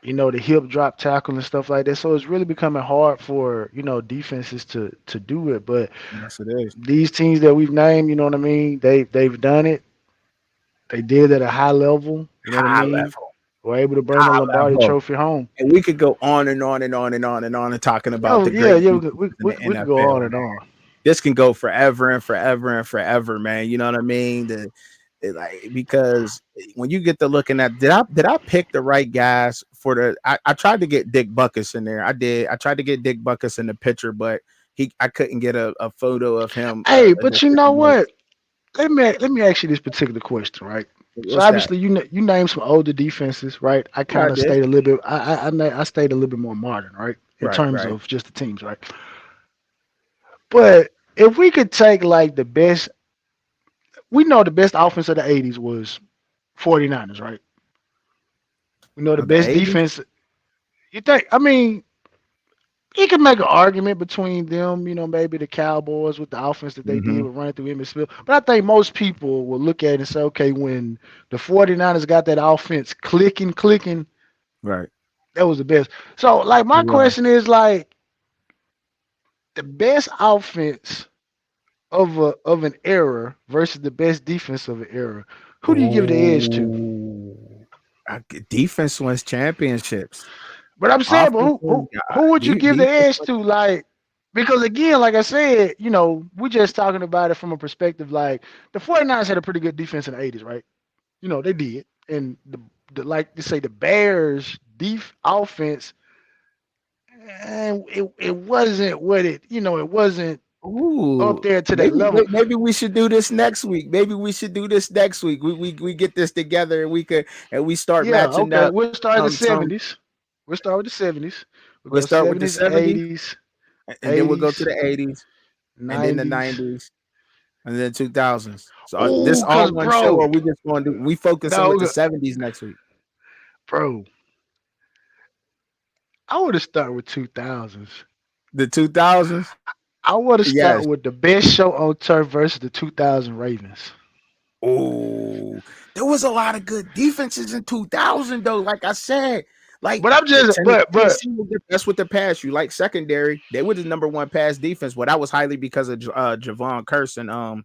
the hip drop tackle and stuff like that. So it's really becoming hard for defenses to do it, but Yes, it is. these teams that we've named, you know what I mean? They've done it. They did it at a high level. You know what I High mean? level. Were able to bring the High Lombardi level. Trophy home. And we could go on and on and on and on and on and talking about Oh the yeah, great yeah. defense in the We could go NFL, on and man. on. This can go forever and forever and forever, man. You know what I mean? Like, because when you get to looking at, did I pick the right guys for the? I tried to get Dick Buckus in there. I did. I tried to get Dick Buckus in the picture, but I couldn't get a photo of him. Hey, but you know what? Let me ask you this particular question, right? So What's that? obviously you named some older defenses, right? I Yeah, I kind of did. stayed a little bit. I stayed a little bit more modern, right? In Right, terms right. of just the teams, right? But if we could take like the best, we know the best offense of the '80s was 49ers, right? We know the Of the best 80s. defense. You think? I mean, you can make an argument between them, maybe the Cowboys with the offense that they did Mm-hmm. with running through Emmett Smith. But I think most people will look at it and say, okay, when the 49ers got that offense clicking, Right. that was the best. So, like, It my was. question is, like, the best offense of an era versus the best defense of an era. Who do you give the edge to? Oh, defense wins championships. But I'm saying, but Offense who wins. who who would you give the Defense edge to? Like, because again, like I said, we're just talking about it from a perspective like the 49ers had a pretty good defense in the 80s, right? They did. And the like to say the Bears offense, and it wasn't what it wasn't up Ooh, there to that level. maybe we should do this next week. Maybe we should do this next week. We get this together and we start Yeah, matching okay. up We'll start in the some. 70s. We'll start with the 70s. We'll Let's go start with the 70s, 70s, 80s, and then we'll go to 80s, the 80s, and then the 90s. 90s, and then 2000s. So this Oh, all cause one show, bro, or we just going to we focusing with the no, 70s next week? bro, I would have started with 2000s. The 2000s, I would have started yes. with the best show on turf versus the 2000 Ravens. Oh, there was a lot of good defenses in 2000 though. Like I said, Like, But I'm just, Tennessee was the best with the pass. You like secondary, they were the number one pass defense. But that was highly because of Javon Curse and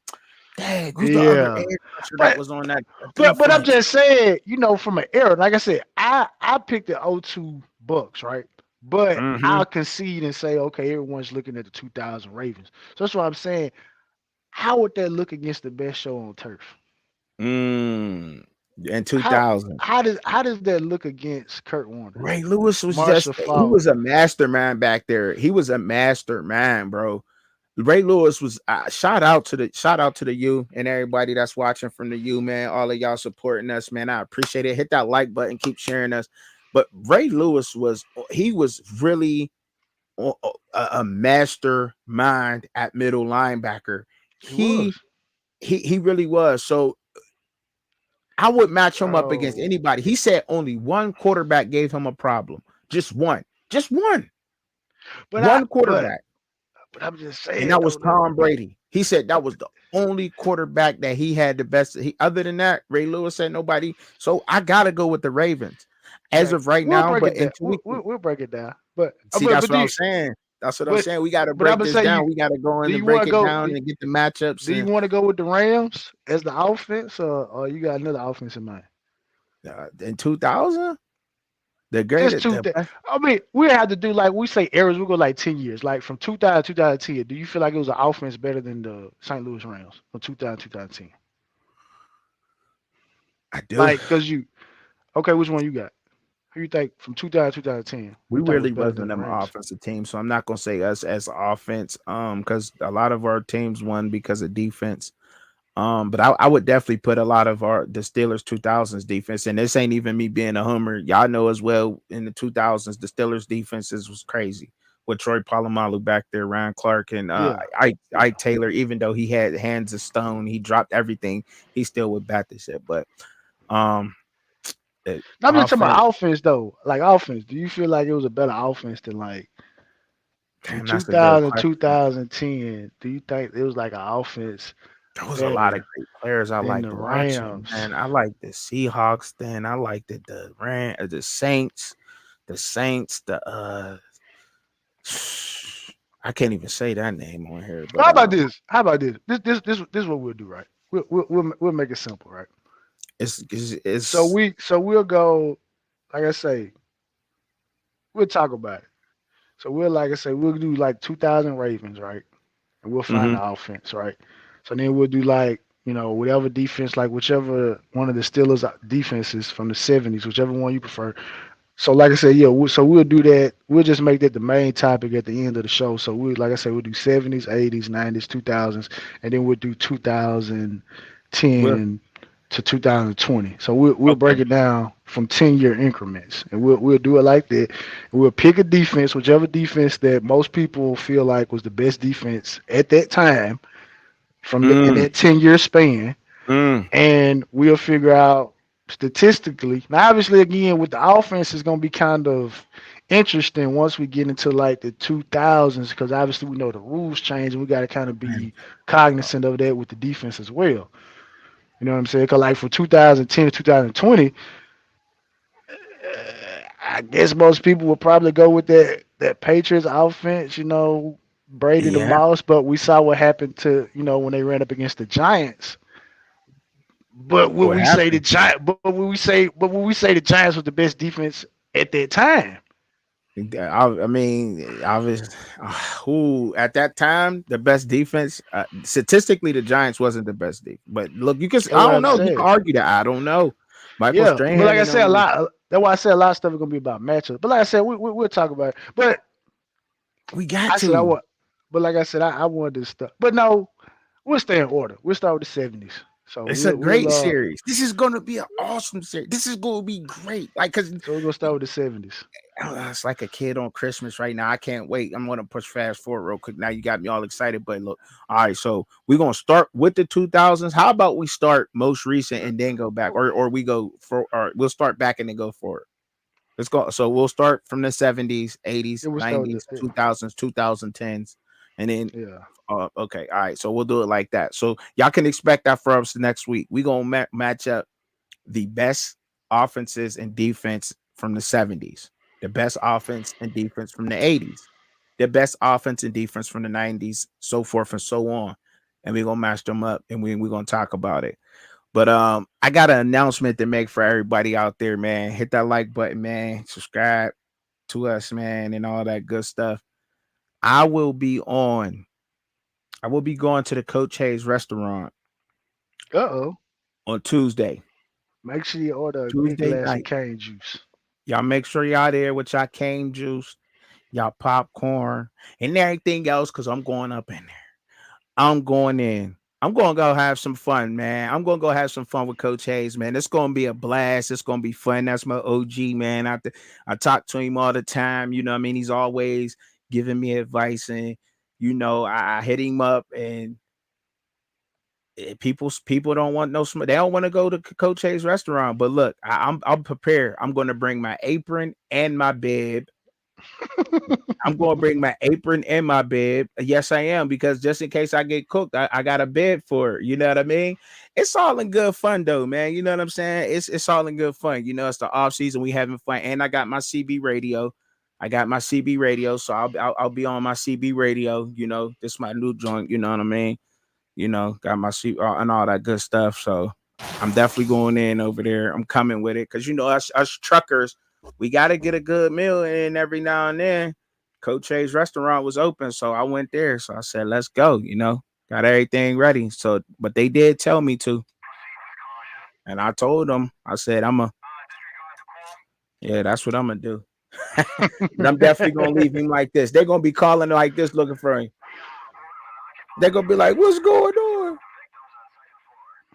dang, who's the other yeah. edge rusher that But was on that but I'm defense? just saying, from an era, like I said, I picked the '02 Bucks, right? But Mm-hmm. I'll concede and say, okay, everyone's looking at the 2000 Ravens. So that's what I'm saying. How would that look against the best show on turf? In How 2000. how does that look against Kurt Warner, Ray Lewis was Marshall he Faulk? was a mastermind back there. He was a mastermind, bro. Ray Lewis was shout out to the U and everybody that's watching from the U, man. All of y'all supporting us, man. I appreciate it. Hit that like button, keep sharing us. But Ray Lewis was really a mastermind at middle linebacker. He was. He really was. So I would match him up against Bro. anybody. He said only one quarterback gave him a problem. Just one. Just one. One But quarterback. I'm just And saying that was though. Tom Brady. He said that was the only quarterback that he had the best. Other than that, Ray Lewis said nobody. So I gotta go with the Ravens as Okay, of right we'll now. break But it down. until we We'll break it down. But see, that's what I'm saying. That's what I'm but saying. We got to but I'm break gonna this say, down. We got to go in do and you want break to it go? down and get the matchups. Do you want to go with the Rams as the offense, or you got another offense in mind? In 2000, the Just greatest. two. I mean, we have to do like we say eras. We go like 10 years, like from 2000 to 2010. Do you feel like it was an offense better than the St. Louis Rams from 2000 to 2010? I do. Like, okay, which one you got? Who you think from 2000 to 2010? We You think was really better wasn't than the an Rams? offensive team, so I'm not gonna say us as offense. Because a lot of our teams won because of defense. But I would definitely put a lot of the Steelers 2000s defense, and this ain't even me being a Hummer. Y'all know as well in the 2000s, the Steelers defenses was crazy with Troy Polamalu back there, Ryan Clark, and Yeah. Ike Taylor. Even though he had hands of stone, he dropped everything. He still would bat the shit. But I'm just talking offense, about offense though. Like offense, do you feel like it was a better offense than like from damn, that's a good 2000 question. 2010? Do you think it was like an offense There was a lot of better great players I than liked the watching, Rams? man. I liked the Seahawks then. I liked the Saints, the I can't even say that name on here, How but about this? How about this? This is what we'll do, right? We'll make it simple, right? So it's we'll go, like I say, we'll talk about it. So like I say, we'll do like 2000 Ravens, right? And we'll find mhm. the offense, right? So then we'll do like, whatever defense, like whichever one of the Steelers defenses from the 70s, whichever one you prefer. So like I said, yeah, so we'll do that. We'll just make that the main topic at the end of the show. So like I said, we'll do 70s, 80s, 90s, 2000s, and then we'll do 2010 Well, to 2020. So we'll break okay. it down from 10-year increments, and we'll do it like that. We'll pick a defense, whichever defense that most people feel like was the best defense at that time in Mm, that 10-year span, mm. and we'll figure out statistically. Now, obviously, again, with the offense, is going to be kind of interesting once we get into like the 2000s, because obviously we know the rules change, and we got to kind of Man, be cognizant of that with the defense as well. You know what I'm saying? Because like for 2010 to 2020, I guess most people would probably go with that Patriots offense. Brady the yeah. Mouse, but we saw what happened to when they ran up against the Giants. But when What we say the happened? Giant, but when we say the Giants was the best defense at that time, I mean, I was who at that time the best defense. Statistically, the Giants wasn't the best defense, but look, you can. that's I what don't I'm know. You can saying. argue that. I don't know. Michael Yeah, but like Strahan I and said, them. that's why I said a lot of stuff is gonna be about matchups. But like I said, we'll talk about it. But We got I said I to. want, but like I said, I wanted this stuff. But no, we'll stay in order. We'll start with the 70s. So It's a we'll great series. This is going to be an awesome series. This is going to be great. Like, cause so we're gonna start with the 70s. it's like a kid on Christmas right now. I can't wait. I'm going to push fast forward real quick. Now you got me all excited. But look, all right. So we're going to start with the 2000s. How about we start most recent and then go back, or we go for, or we'll start back and then go forward. Let's go. So we'll start from the 70s, 80s, Yeah, we'll start with 90s, 2000s, 2010s, and then yeah. okay, all right. So we'll do it like that. So y'all can expect that for us next week. We gonna match up the best offenses and defense from the 70s, the best offense and defense from the 80s, the best offense and defense from the 90s, so forth and so on. And we're gonna match them up and we're gonna talk about it. But I got an announcement to make for everybody out there, man. Hit that like button, man. Subscribe to us, man, and all that good stuff. I will be going to the Coach Hayes restaurant Uh-oh. on Tuesday. Make sure you order a big Tuesday glass of night. cane juice. Y'all make sure y'all there with y'all cane juice, y'all popcorn, and everything else, because I'm going up in there. I'm going in. I'm going to go have some fun, man. I'm going to go have some fun with Coach Hayes, man. It's going to be a blast. It's going to be fun. That's my OG, man. I talk to him all the time. You know what I mean? He's always giving me advice, and, you know, I hit him up, and people don't want no smoke. They don't want to go to Coach Hayes restaurant. But look, I'm prepared. I'm going to bring my apron and my bib. I'm going to bring my apron and my bib. Yes, I am, because just in case I get cooked, I got a bib for it. You know what I mean? It's all in good fun, though, man. You know what I'm saying? It's all in good fun. You know, it's the off season. We having fun, and I got my CB radio. So I'll be on my CB radio. You know, this is my new joint. You know what I mean? You know, got my seat and all that good stuff. So I'm definitely going in over there. I'm coming with it because, you know, us truckers, we got to get a good meal in every now and then. Coach Hayes restaurant was open, so I went there. So I said, let's go, you know, got everything ready. So, but they did tell me to. And I told them, I said, yeah, that's what I'm going to do. But I'm definitely going to leave him like this. They're going to be calling like this looking for him. They're going to be like, what's going on?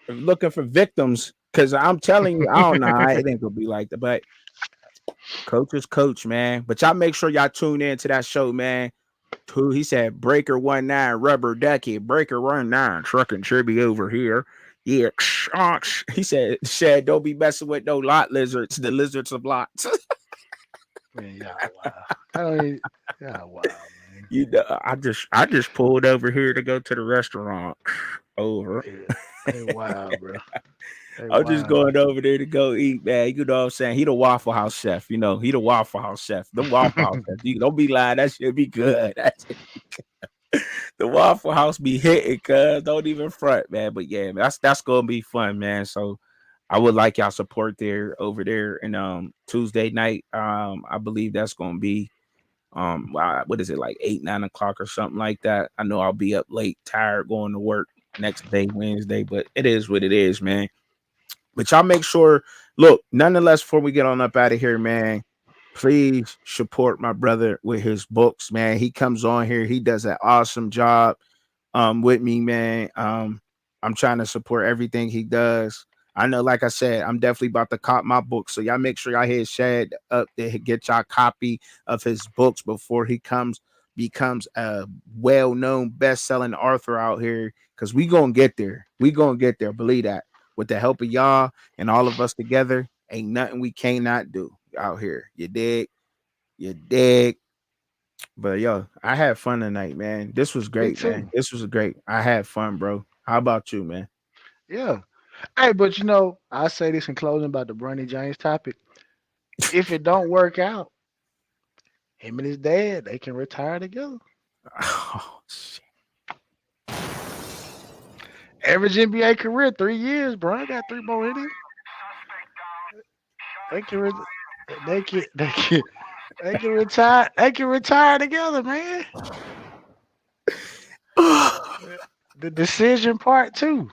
Looking for victims, because I'm telling you, I don't know. It ain't going to be like that. But coach is coach, man. But y'all make sure y'all tune in to that show, man. He said, Breaker 19, Rubber Ducky, Breaker 19, Trucking Tribby over here. Yeah. He said, don't be messing with no lot lizards, the lizards of lots. Man, wow. Wow, man. You know, I just pulled over here to go to the restaurant. Over. Hey, wow, bro. Hey, I'm just going over there to go eat, man. You know what I'm saying? He the Waffle House chef, you know. He the Waffle House chef. The Waffle House chef. You don't be lying. That should be good. The Waffle House be hitting, cuz. Don't even front, man. But yeah, that's gonna be fun, man. So I would like y'all support there over there. And Tuesday night, I believe that's gonna be what is it, like 8-9 o'clock or something like that. I know I'll be up late, tired, going to work next day, Wednesday, but it is what it is, man. But y'all make sure, look, nonetheless, before we get on up out of here, man, please support my brother with his books, man. He comes on here, he does an awesome job with me, man. I'm trying to support everything he does. I know, like I said, I'm definitely about to cop my book. So y'all make sure y'all hit Shad up to get y'all copy of his books before he becomes a well-known best-selling author out here. Because we gonna get there. We gonna get there. Believe that. With the help of y'all and all of us together, ain't nothing we cannot do out here. You dig? You dig? But yo, I had fun tonight, man. This was great, man. This was great. I had fun, bro. How about you, man? Yeah. Hey, but you know, I say this in closing about the Bronny James topic. If it don't work out, him and his dad, they can retire together. Oh shit. Average NBA career 3 years, bro. I got 3 more in him. They can retire. They can retire together, man. The decision part too.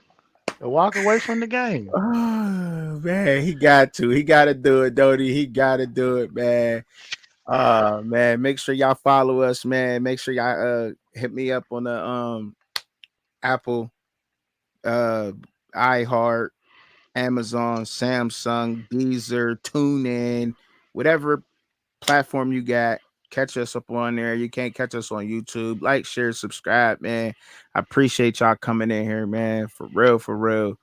To walk away from the game. Oh man, he got to do it, don't he? He got to do it, man. Man, make sure y'all follow us, man. Make sure y'all hit me up on the Apple, iHeart, Amazon, Samsung, Deezer, TuneIn, whatever platform you got. Catch us up on there. You can't catch us on YouTube. Like, share, subscribe, man. I appreciate y'all coming in here, man. For real, for real.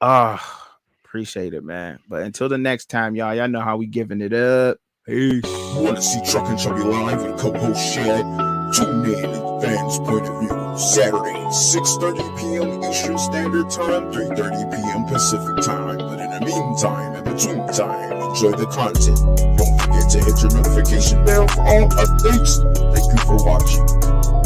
Appreciate it, man. But until the next time, y'all know how we giving it up. Peace. Want to see Trucking Chubby live with co-host Shad? Tune in fans' point of view. Saturday, 6:30 p.m. Eastern Standard Time, 3:30 p.m. Pacific Time. But in the meantime, in between time, enjoy the content. Don't forget to hit your notification bell for all updates. Thank you for watching.